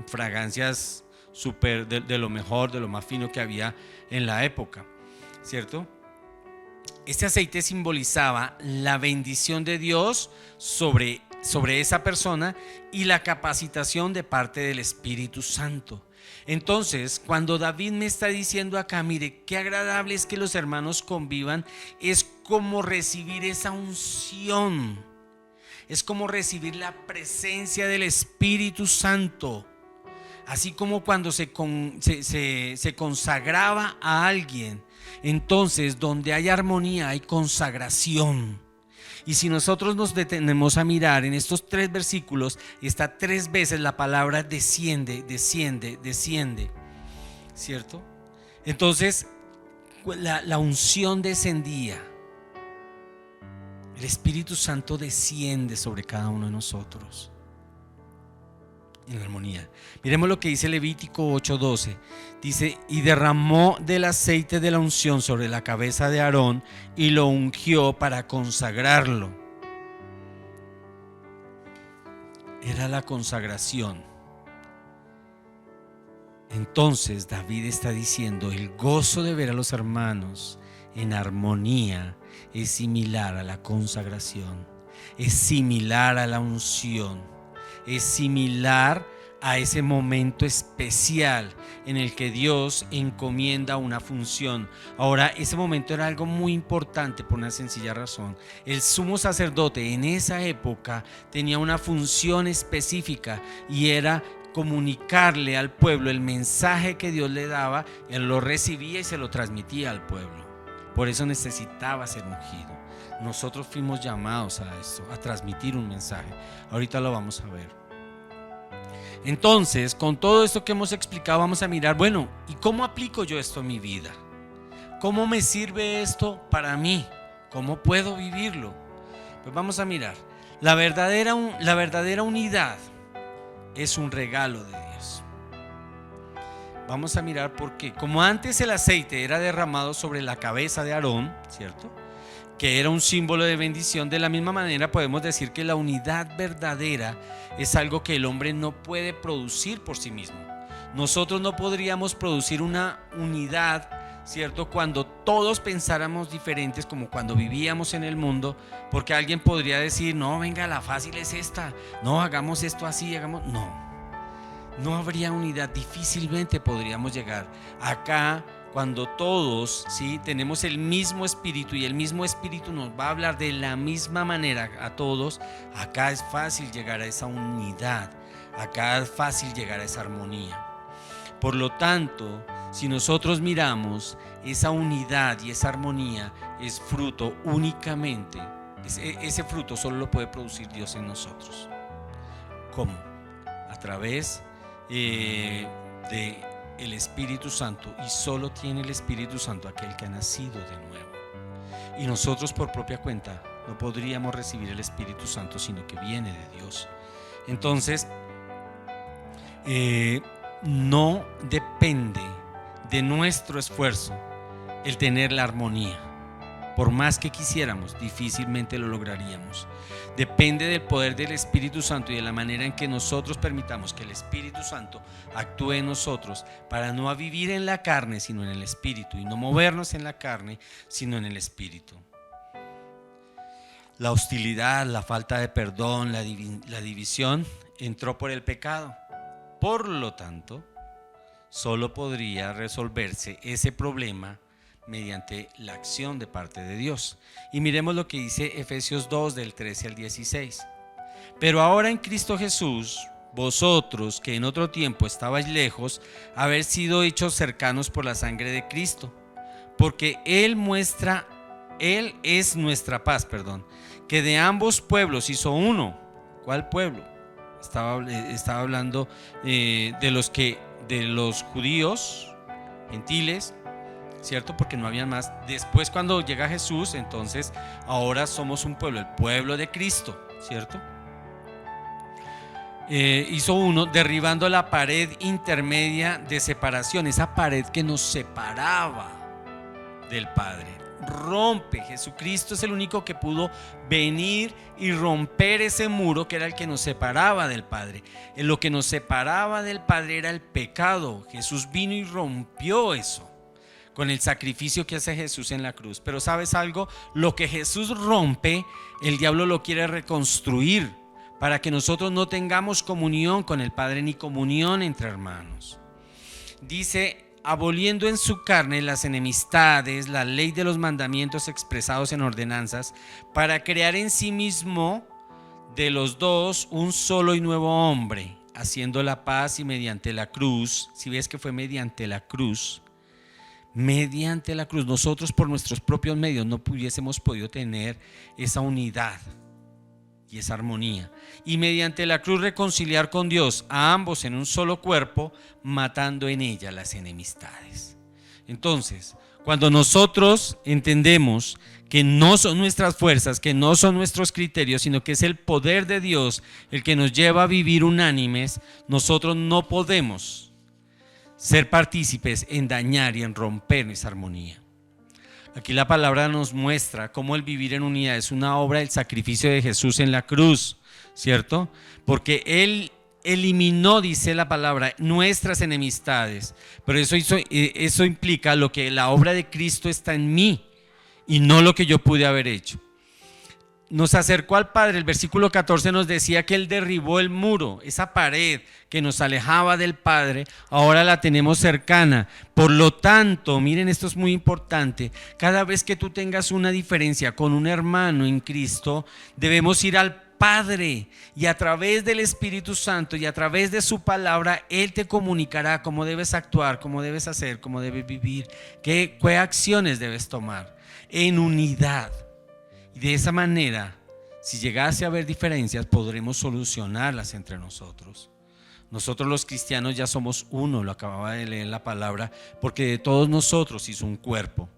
fragancias súper de lo mejor, de lo más fino que había en la época, ¿cierto? Este aceite simbolizaba la bendición de Dios sobre esa persona y la capacitación de parte del Espíritu Santo. Entonces, cuando David me está diciendo acá, mire, qué agradable es que los hermanos convivan, es como recibir esa unción, es como recibir la presencia del Espíritu Santo. Así como cuando se consagraba a alguien, entonces donde hay armonía hay consagración. Y si nosotros nos detenemos a mirar en estos 3 versículos, está 3 veces la palabra desciende, desciende, desciende, ¿cierto? Entonces la unción descendía, el Espíritu Santo desciende sobre cada uno de nosotros en armonía. Miremos lo que dice Levítico 8:12. Dice, y derramó del aceite de la unción sobre la cabeza de Aarón y lo ungió para consagrarlo. Era la consagración. Entonces David está diciendo, el gozo de ver a los hermanos en armonía es similar a la consagración, es similar a la unción, es similar a ese momento especial en el que Dios encomienda una función. Ahora, ese momento era algo muy importante por una sencilla razón. El sumo sacerdote en esa época tenía una función específica y era comunicarle al pueblo el mensaje que Dios le daba. Él lo recibía y se lo transmitía al pueblo. Por eso necesitaba ser ungido. Nosotros fuimos llamados a esto, a transmitir un mensaje. Ahorita lo vamos a ver. Entonces, con todo esto que hemos explicado, vamos a mirar, bueno, ¿y cómo aplico yo esto a mi vida? ¿Cómo me sirve esto para mí? ¿Cómo puedo vivirlo? Pues vamos a mirar. La verdadera unidad es un regalo de Dios. Vamos a mirar por qué. Como antes el aceite era derramado sobre la cabeza de Aarón, ¿cierto?, que era un símbolo de bendición, de la misma manera podemos decir que la unidad verdadera es algo que el hombre no puede producir por sí mismo. Nosotros no podríamos producir una unidad ¿cierto? Cuando todos pensáramos diferentes, como cuando vivíamos en el mundo, porque alguien podría decir, no, venga, la fácil es esta, no, hagamos esto así, no habría unidad, difícilmente podríamos llegar. Acá, cuando todos, ¿sí?, tenemos el mismo espíritu y el mismo espíritu nos va a hablar de la misma manera a todos, acá es fácil llegar a esa unidad, acá es fácil llegar a esa armonía. Por lo tanto, si nosotros miramos, esa unidad y esa armonía es fruto únicamente, ese fruto solo lo puede producir Dios en nosotros. ¿Cómo? A través de el Espíritu Santo, y solo tiene el Espíritu Santo aquel que ha nacido de nuevo. Y nosotros por propia cuenta no podríamos recibir el Espíritu Santo, sino que viene de Dios. Entonces, no depende de nuestro esfuerzo el tener la armonía. Por más que quisiéramos, difícilmente lo lograríamos. Depende del poder del Espíritu Santo y de la manera en que nosotros permitamos que el Espíritu Santo actúe en nosotros, para no vivir en la carne, sino en el Espíritu, y no movernos en la carne, sino en el Espíritu. La hostilidad, la falta de perdón, la división entró por el pecado. Por lo tanto, solo podría resolverse ese problema mediante la acción de parte de Dios. Y miremos lo que dice Efesios 2 del 13 al 16. Pero ahora en Cristo Jesús, vosotros que en otro tiempo estabais lejos, habéis sido hechos cercanos por la sangre de Cristo, porque Él es nuestra paz, que de ambos pueblos hizo uno. ¿Cuál pueblo? Estaba hablando de los judíos, gentiles, ¿cierto? Porque no había más. Después, cuando llega Jesús, entonces ahora somos un pueblo, el pueblo de Cristo, ¿cierto? Hizo uno, derribando la pared intermedia de separación, esa pared que nos separaba del Padre. Rompe, Jesucristo es el único que pudo venir y romper ese muro que era el que nos separaba del Padre. Lo que nos separaba del Padre era el pecado. Jesús vino y rompió eso con el sacrificio que hace Jesús en la cruz. Pero ¿sabes algo? Lo que Jesús rompe, el diablo lo quiere reconstruir para que nosotros no tengamos comunión con el Padre ni comunión entre hermanos. Dice, aboliendo en su carne las enemistades, la ley de los mandamientos expresados en ordenanzas, para crear en sí mismo de los dos un solo y nuevo hombre, haciendo la paz, y mediante la cruz, si ves que fue mediante la cruz, nosotros por nuestros propios medios no hubiésemos podido tener esa unidad y esa armonía, y mediante la cruz reconciliar con Dios a ambos en un solo cuerpo, matando en ella las enemistades. Entonces, cuando nosotros entendemos que no son nuestras fuerzas, que no son nuestros criterios, sino que es el poder de Dios el que nos lleva a vivir unánimes, nosotros no podemos ser partícipes en dañar y en romper esa armonía. Aquí la palabra nos muestra cómo el vivir en unidad es una obra del sacrificio de Jesús en la cruz, ¿cierto? Porque Él eliminó, dice la palabra, nuestras enemistades. Pero eso implica lo que la obra de Cristo está en mí y no lo que yo pude haber hecho. Nos acercó al Padre. El versículo 14 nos decía que Él derribó el muro, esa pared que nos alejaba del Padre, ahora la tenemos cercana. Por lo tanto, miren, esto es muy importante, cada vez que tú tengas una diferencia con un hermano en Cristo, debemos ir al Padre, y a través del Espíritu Santo y a través de su palabra, Él te comunicará cómo debes actuar, cómo debes hacer, cómo debes vivir, qué acciones debes tomar en unidad. Y de esa manera, si llegase a haber diferencias, podremos solucionarlas entre nosotros. Nosotros los cristianos ya somos uno, lo acababa de leer la palabra, porque de todos nosotros hizo un cuerpo.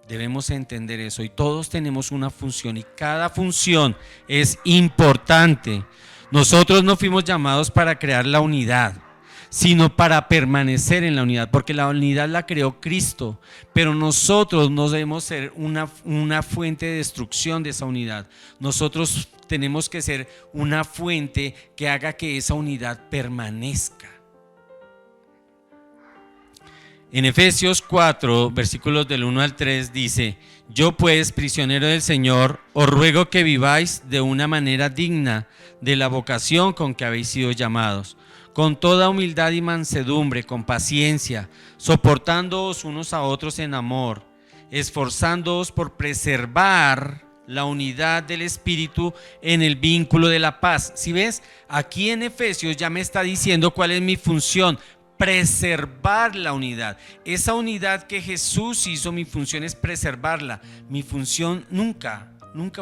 Debemos entender eso, y todos tenemos una función, y cada función es importante. Nosotros no fuimos llamados para crear la unidad, sino para permanecer en la unidad, porque la unidad la creó Cristo, pero nosotros no debemos ser una fuente de destrucción de esa unidad. Nosotros tenemos que ser una fuente que haga que esa unidad permanezca. En Efesios 4, versículos del 1 al 3 dice: yo pues, prisionero del Señor, os ruego que viváis de una manera digna de la vocación con que habéis sido llamados, con toda humildad y mansedumbre, con paciencia, soportándoos unos a otros en amor, esforzándoos por preservar la unidad del Espíritu en el vínculo de la paz. Si ves, aquí en Efesios ya me está diciendo cuál es mi función: preservar la unidad. Esa unidad que Jesús hizo, mi función es preservarla. Mi función nunca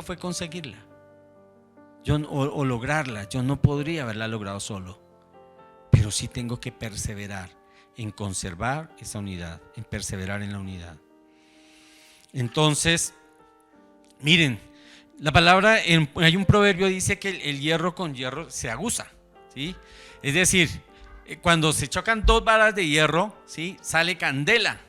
fue conseguirla o lograrla. Yo no podría haberla logrado solo, pero sí tengo que perseverar en conservar esa unidad, en perseverar en la unidad. Entonces, miren, la palabra, hay un proverbio que dice que el hierro con hierro se aguza, ¿sí? Es decir, cuando se chocan dos varas de hierro, ¿sí?, sale candela.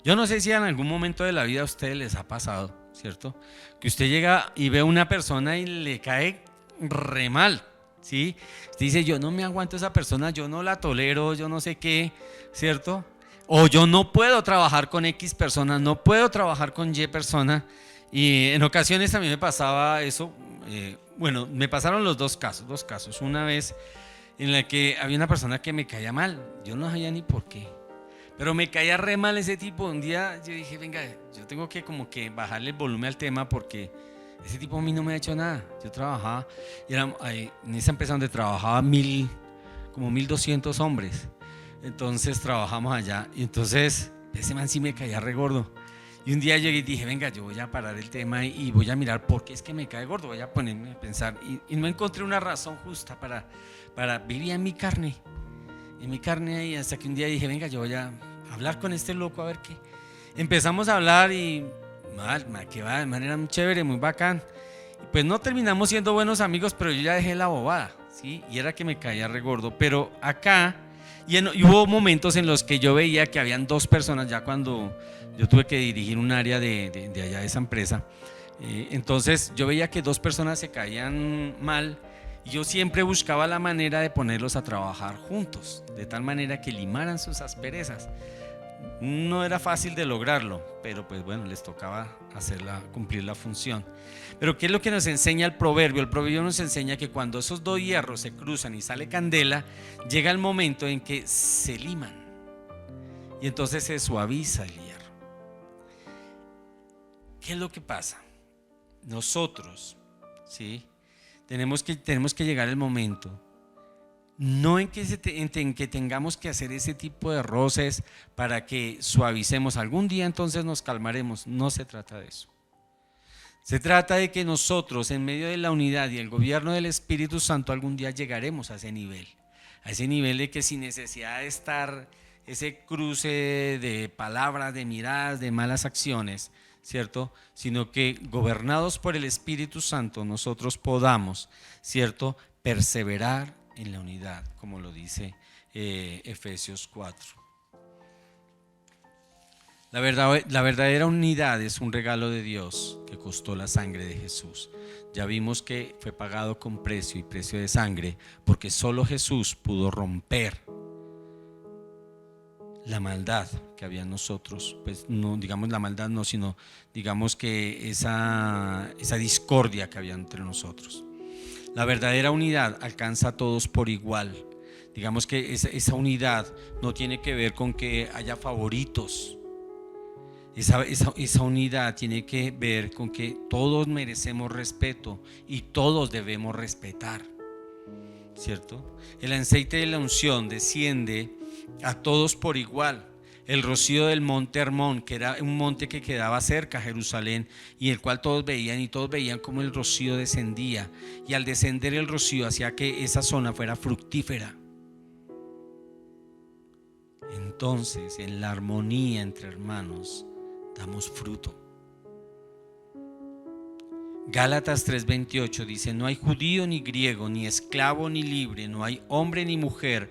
Yo no sé si en algún momento de la vida a ustedes les ha pasado, ¿cierto? Que usted llega y ve a una persona y le cae re mal, ¿sí? Usted dice: yo no me aguanto a esa persona, yo no la tolero, yo no sé qué, ¿cierto? O yo no puedo trabajar con X persona, no puedo trabajar con Y persona. Y en ocasiones a mí me pasaba eso. Bueno, me pasaron los dos casos. Una vez en la que había una persona que me caía mal, yo no sabía ni por qué, pero me caía re mal ese tipo. Un día yo dije: venga, yo tengo que como que bajarle el volumen al tema, porque ese tipo a mí no me ha hecho nada. Yo trabajaba, en esa empresa donde trabajaba como 1200 hombres, entonces trabajamos allá, y entonces ese man sí me caía re gordo. Y un día llegué y dije: venga, yo voy a parar el tema y voy a mirar por qué es que me cae gordo, voy a ponerme a pensar, y no encontré una razón justa para vivir en mi carne ahí, hasta que un día dije: venga, yo voy a hablar con este loco a ver qué. Empezamos a hablar y que va de manera muy chévere, muy bacán. Y pues no terminamos siendo buenos amigos, pero yo ya dejé la bobada, ¿sí? Y era que me caía re gordo. Pero acá, y hubo momentos en los que yo veía que habían dos personas, ya cuando yo tuve que dirigir un área de allá de esa empresa. Entonces yo veía que dos personas se caían mal, y yo siempre buscaba la manera de ponerlos a trabajar juntos, de tal manera que limaran sus asperezas. No era fácil de lograrlo, pero pues bueno, les tocaba cumplir la función. Pero ¿qué es lo que nos enseña el proverbio? El proverbio nos enseña que cuando esos dos hierros se cruzan y sale candela, llega el momento en que se liman, y entonces se suaviza el hierro. ¿Qué es lo que pasa? Nosotros, ¿sí?, tenemos que llegar el momento, no en que tengamos que hacer ese tipo de roces para que suavicemos. Algún día entonces nos calmaremos. No se trata de eso. Se trata de que nosotros, en medio de la unidad y el gobierno del Espíritu Santo, algún día llegaremos a ese nivel de que, sin necesidad de estar ese cruce de palabras, de miradas, de malas acciones, ¿cierto?, sino que gobernados por el Espíritu Santo nosotros podamos, ¿cierto?, perseverar en la unidad, como lo dice Efesios 4. La verdadera unidad es un regalo de Dios que costó la sangre de Jesús. Ya vimos que fue pagado con precio, y precio de sangre, porque solo Jesús pudo romper la maldad que había en nosotros. Pues no digamos la maldad, no, sino digamos que esa discordia que había entre nosotros. La verdadera unidad alcanza a todos por igual. Digamos que esa unidad no tiene que ver con que haya favoritos. Esa unidad tiene que ver con que todos merecemos respeto y todos debemos respetar, ¿cierto? El aceite de la unción desciende a todos por igual. El rocío del monte Hermón, que era un monte que quedaba cerca a Jerusalén, y el cual todos veían como el rocío descendía, y al descender el rocío hacía que esa zona fuera fructífera. Entonces, en la armonía entre hermanos damos fruto. Gálatas 3:28 dice: no hay judío ni griego, ni esclavo ni libre, no hay hombre ni mujer,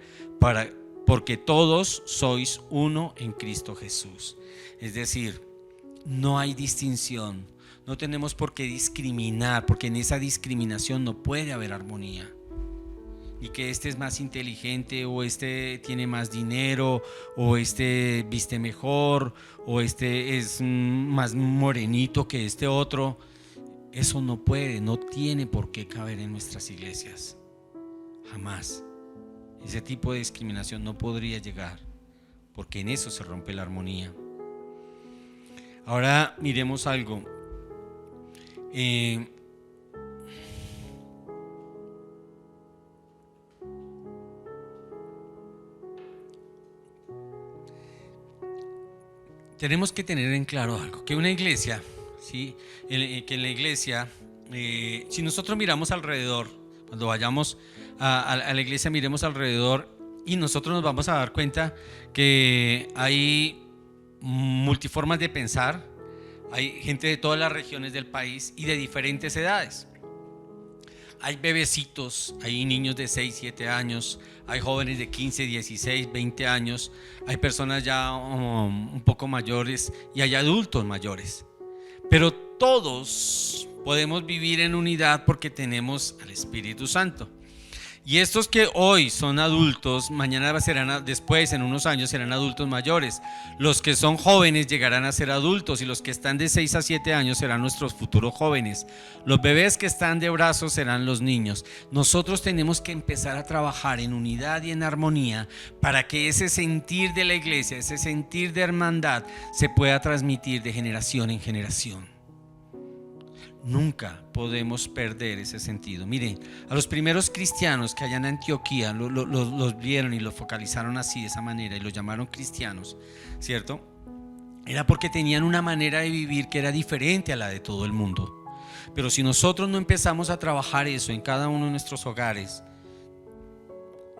porque todos sois uno en Cristo Jesús. Es decir, no hay distinción, no tenemos por qué discriminar, porque en esa discriminación no puede haber armonía. y que este es más inteligente, o este tiene más dinero, o este viste mejor, o este es más morenito que este otro. Eso no puede, no tiene por qué caber en nuestras iglesias. Jamás. Ese tipo de discriminación no podría llegar, porque en eso se rompe la armonía. Ahora miremos algo. Tenemos que tener en claro algo, que una iglesia, ¿sí? Que en la iglesia, si nosotros miramos alrededor, cuando vayamos a la iglesia, miremos alrededor y nosotros nos vamos a dar cuenta que hay multiformas de pensar, hay gente de todas las regiones del país y de diferentes edades. Hay bebecitos, hay niños de 6, 7 años, hay jóvenes de 15, 16, 20 años, hay personas ya un poco mayores y hay adultos mayores. Pero todos podemos vivir en unidad porque tenemos al Espíritu Santo. Y estos que hoy son adultos, mañana serán, después en unos años serán adultos mayores. Los que son jóvenes llegarán a ser adultos, y los que están de 6 a 7 años serán nuestros futuros jóvenes. Los bebés que están de brazos serán los niños. Nosotros tenemos que empezar a trabajar en unidad y en armonía para que ese sentir de la iglesia, ese sentir de hermandad se pueda transmitir de generación en generación. Nunca podemos perder ese sentido. Miren, a los primeros cristianos que allá en Antioquía los vieron y los focalizaron así, de esa manera, y los llamaron cristianos, ¿cierto? Era porque tenían una manera de vivir que era diferente a la de todo el mundo. Pero si nosotros no empezamos a trabajar eso en cada uno de nuestros hogares,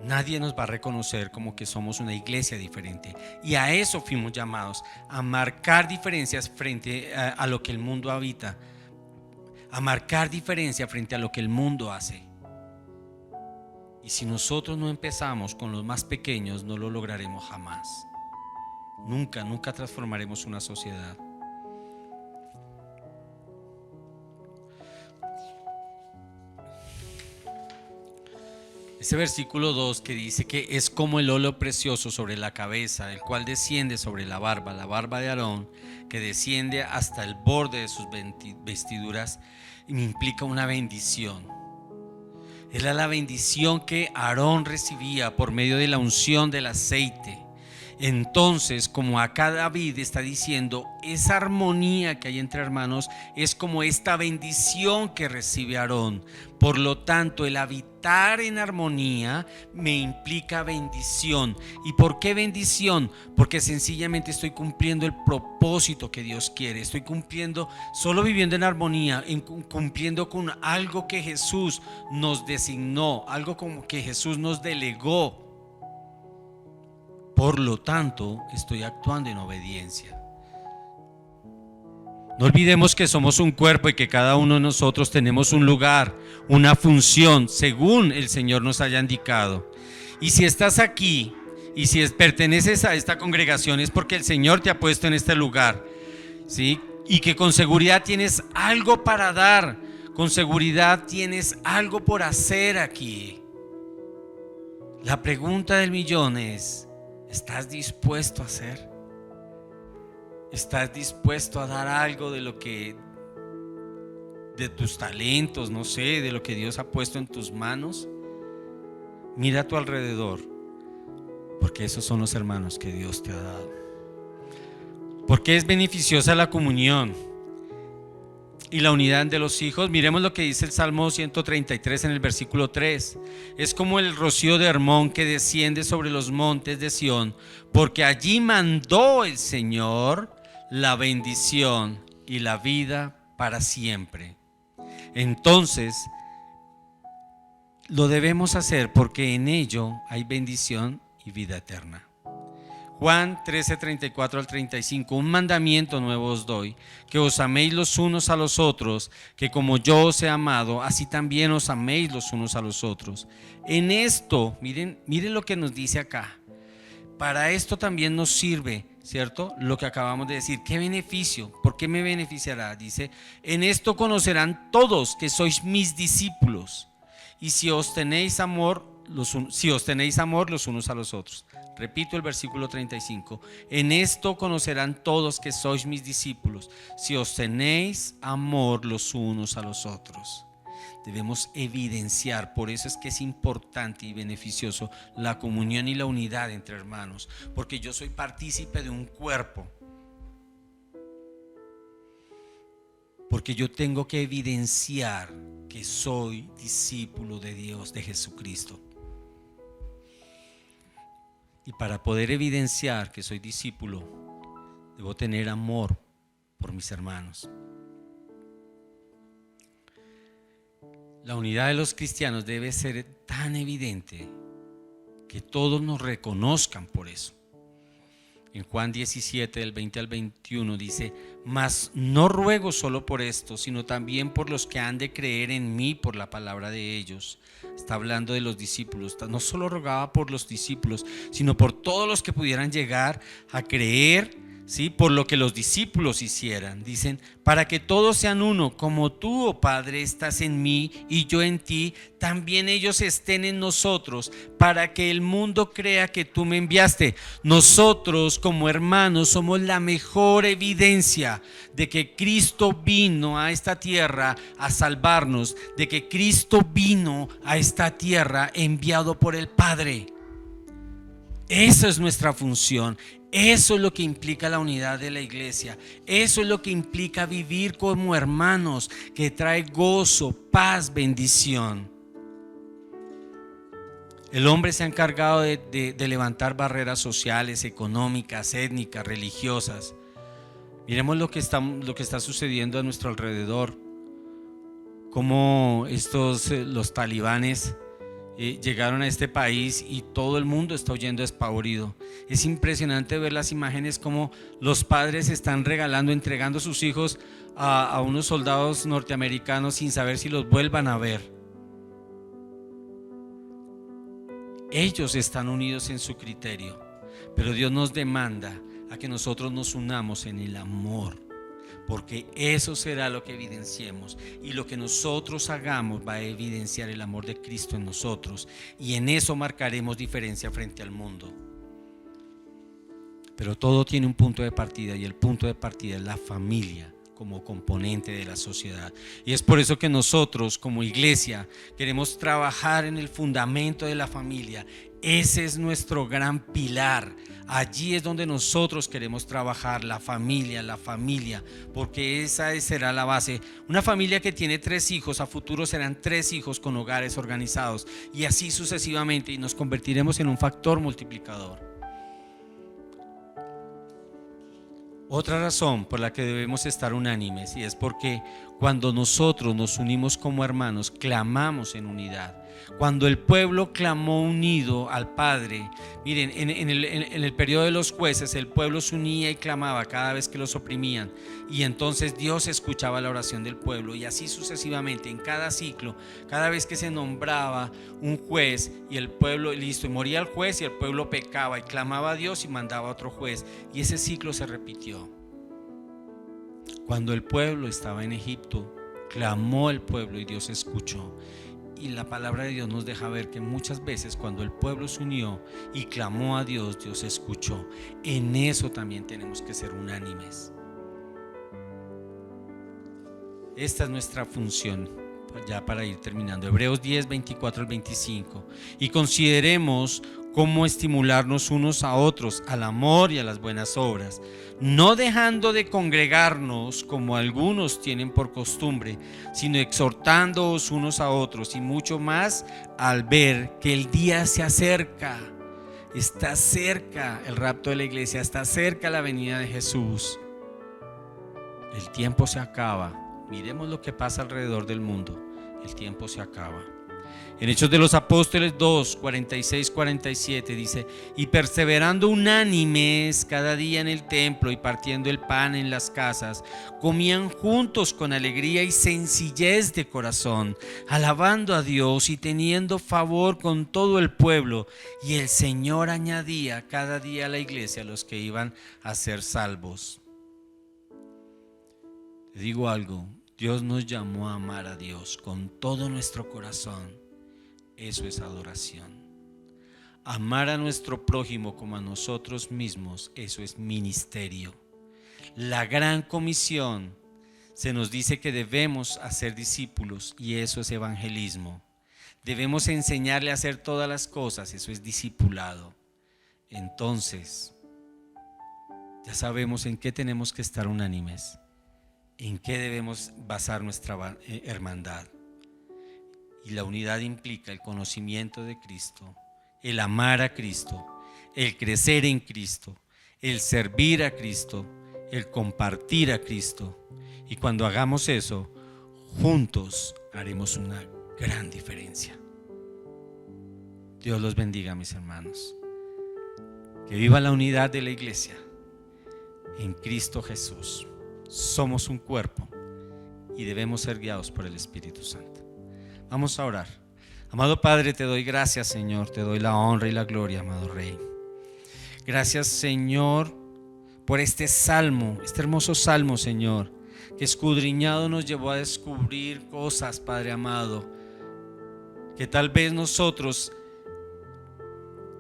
nadie nos va a reconocer como que somos una iglesia diferente. Y a eso fuimos llamados, a marcar diferencias frente a lo que el mundo habita, a marcar diferencia frente a lo que el mundo hace. Y si nosotros no empezamos con los más pequeños, no lo lograremos jamás. Nunca transformaremos una sociedad. Ese versículo 2 que dice que es como el óleo precioso sobre la cabeza, el cual desciende sobre la barba de Aarón, que desciende hasta el borde de sus vestiduras, y me implica una bendición. Era la bendición que Aarón recibía por medio de la unción del aceite. Entonces, como acá David está diciendo, esa armonía que hay entre hermanos es como esta bendición que recibe Aarón. Por lo tanto, el habitar en armonía me implica bendición. ¿Y por qué bendición? Porque sencillamente estoy cumpliendo el propósito que Dios quiere. Estoy cumpliendo, solo viviendo en armonía, cumpliendo con algo que Jesús nos designó, algo como que Jesús nos delegó. Por lo tanto, estoy actuando en obediencia. No olvidemos que somos un cuerpo y que cada uno de nosotros tenemos un lugar, una función, según el Señor nos haya indicado. Y si estás aquí y si perteneces a esta congregación, es porque el Señor te ha puesto en este lugar, ¿sí? Y que con seguridad tienes algo para dar, con seguridad tienes algo por hacer aquí. La pregunta del millón es: ¿estás dispuesto a hacer? ¿Estás dispuesto a dar algo de tus talentos, no sé, de lo que Dios ha puesto en tus manos? Mira a tu alrededor, porque esos son los hermanos que Dios te ha dado. Porque es beneficiosa la comunión y la unidad de los hijos. Miremos lo que dice el Salmo 133 en el versículo 3. Es como el rocío de Hermón que desciende sobre los montes de Sión, porque allí mandó el Señor la bendición y la vida para siempre. Entonces, lo debemos hacer porque en ello hay bendición y vida eterna. Juan 13:34 al 35. Un mandamiento nuevo os doy, que os améis los unos a los otros, que como yo os he amado, así también os améis los unos a los otros. En esto, miren lo que nos dice acá. Para esto también nos sirve, ¿cierto? Lo que acabamos de decir. ¿Qué beneficio? ¿Por qué me beneficiará? Dice: en esto conocerán todos que sois mis discípulos, y si os tenéis amor si os tenéis amor los unos a los otros. Repito el versículo 35. En esto conocerán todos que sois mis discípulos, si os tenéis amor los unos a los otros. Debemos evidenciar, por eso es que es importante y beneficioso la comunión y la unidad entre hermanos, porque yo soy partícipe de un cuerpo, porque yo tengo que evidenciar que soy discípulo de Dios, de Jesucristo. Y para poder evidenciar que soy discípulo, debo tener amor por mis hermanos. La unidad de los cristianos debe ser tan evidente que todos nos reconozcan por eso. En Juan 17, del 20 al 21 dice: mas no ruego solo por esto, sino también por los que han de creer en mí por la palabra de ellos. Está hablando de los discípulos. No solo rogaba por los discípulos, sino por todos los que pudieran llegar a creer, ¿sí?, por lo que los discípulos hicieran. Dicen: para que todos sean uno, como tú, oh Padre, estás en mí y yo en ti, también ellos estén en nosotros, para que el mundo crea que tú me enviaste. Nosotros como hermanos somos la mejor evidencia de que Cristo vino a esta tierra a salvarnos, de que Cristo vino a esta tierra enviado por el Padre. Esa es nuestra función. Eso es lo que implica la unidad de la iglesia. Eso es lo que implica vivir como hermanos, que trae gozo, paz, bendición. El hombre se ha encargado de levantar barreras sociales, económicas, étnicas, religiosas. Miremos lo que está sucediendo a nuestro alrededor. Cómo los talibanes llegaron a este país y todo el mundo está huyendo despavorido. Es impresionante ver las imágenes como los padres están entregando a sus hijos a unos soldados norteamericanos sin saber si los vuelvan a ver. Ellos están unidos en su criterio, pero Dios nos demanda a que nosotros nos unamos en el amor, porque eso será lo que evidenciemos, y lo que nosotros hagamos va a evidenciar el amor de Cristo en nosotros, y en eso marcaremos diferencia frente al mundo. Pero todo tiene un punto de partida, y el punto de partida es la familia como componente de la sociedad. Y es por eso que nosotros como iglesia queremos trabajar en el fundamento de la familia. Ese es nuestro gran pilar. Allí es donde nosotros queremos trabajar, la familia, porque esa será la base. Una familia que tiene 3 hijos, a futuro serán 3 hijos con hogares organizados, y así sucesivamente, y nos convertiremos en un factor multiplicador. Otra razón por la que debemos estar unánimes, y es porque cuando nosotros nos unimos como hermanos, clamamos en unidad. Cuando el pueblo clamó unido al Padre, miren, en el periodo de los jueces, el pueblo se unía y clamaba cada vez que los oprimían, y entonces Dios escuchaba la oración del pueblo, y así sucesivamente en cada ciclo. Cada vez que se nombraba un juez y el pueblo, listo, y moría el juez y el pueblo pecaba y clamaba a Dios y mandaba a otro juez, y ese ciclo se repitió. Cuando el pueblo estaba en Egipto, clamó el pueblo y Dios escuchó. Y la palabra de Dios nos deja ver que muchas veces cuando el pueblo se unió y clamó a Dios, Dios escuchó. En eso también tenemos que ser unánimes. Esta es nuestra función, ya para ir terminando. Hebreos 10, 24 al 25. Y consideremos cómo estimularnos unos a otros al amor y a las buenas obras, no dejando de congregarnos como algunos tienen por costumbre, sino exhortándoos unos a otros, y mucho más al ver que el día se acerca. Está cerca el rapto de la iglesia, está cerca la venida de Jesús. El tiempo se acaba. Miremos lo que pasa alrededor del mundo. El tiempo se acaba. En Hechos de los Apóstoles 2, 46-47 dice: y perseverando unánimes cada día en el templo y partiendo el pan en las casas, comían juntos con alegría y sencillez de corazón, alabando a Dios y teniendo favor con todo el pueblo. Y el Señor añadía cada día a la iglesia a los que iban a ser salvos. Te digo algo, Dios nos llamó a amar a Dios con todo nuestro corazón, Eso es adoración. Amar a nuestro prójimo como a nosotros mismos, eso es ministerio. La gran comisión se nos dice que debemos hacer discípulos y eso es evangelismo. Debemos enseñarle a hacer todas las cosas, eso es discipulado. Entonces, ya sabemos en qué tenemos que estar unánimes, en qué debemos basar nuestra hermandad. Y la unidad implica el conocimiento de Cristo, el amar a Cristo, el crecer en Cristo, el servir a Cristo, el compartir a Cristo. Y cuando hagamos eso, juntos haremos una gran diferencia. Dios los bendiga, mis hermanos. Que viva la unidad de la iglesia en Cristo Jesús. Somos un cuerpo y debemos ser guiados por el Espíritu Santo. Vamos a orar. Amado Padre, te doy gracias, Señor. Te doy la honra y la gloria, amado Rey. Gracias, Señor, por este salmo, este hermoso salmo, Señor, que escudriñado nos llevó a descubrir cosas, Padre amado, que tal vez nosotros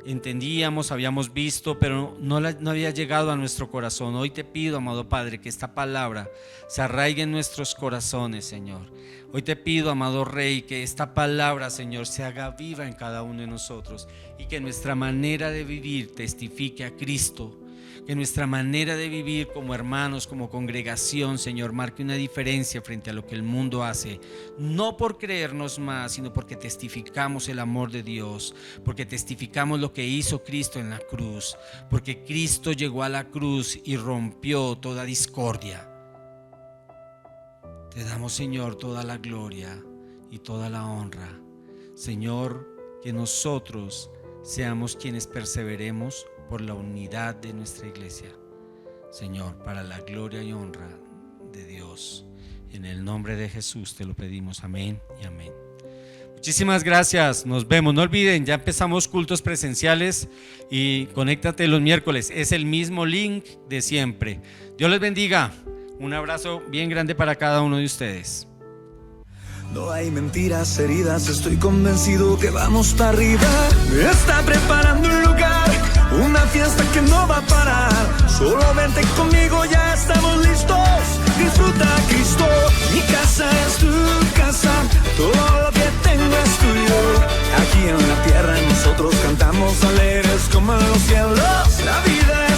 entendíamos, habíamos visto, pero no había llegado a nuestro corazón. Hoy te pido, amado Padre, que esta palabra se arraigue en nuestros corazones, Señor. Hoy te pido, amado Rey, que esta palabra, Señor, se haga viva en cada uno de nosotros y que nuestra manera de vivir testifique a Cristo. Que nuestra manera de vivir como hermanos, como congregación, Señor, marque una diferencia frente a lo que el mundo hace. No por creernos más, sino porque testificamos el amor de Dios, porque testificamos lo que hizo Cristo en la cruz, porque Cristo llegó a la cruz y rompió toda discordia. Te damos, Señor, toda la gloria y toda la honra. Señor, que nosotros seamos quienes perseveremos por la unidad de nuestra iglesia, Señor, para la gloria y honra de Dios. En el nombre de Jesús te lo pedimos, amén y amén. Muchísimas gracias, nos vemos. No olviden, ya empezamos cultos presenciales y conéctate los miércoles, es el mismo link de siempre. Dios les bendiga, un abrazo bien grande para cada uno de ustedes. No hay mentiras, heridas, estoy convencido que vamos para arriba. Me está preparando un lugar, una fiesta que no va a parar. Solo vente conmigo, ya estamos listos. Disfruta a Cristo, mi casa es tu casa, todo lo que tengo es tuyo. Aquí en la tierra nosotros cantamos alegres como en los cielos. La vida es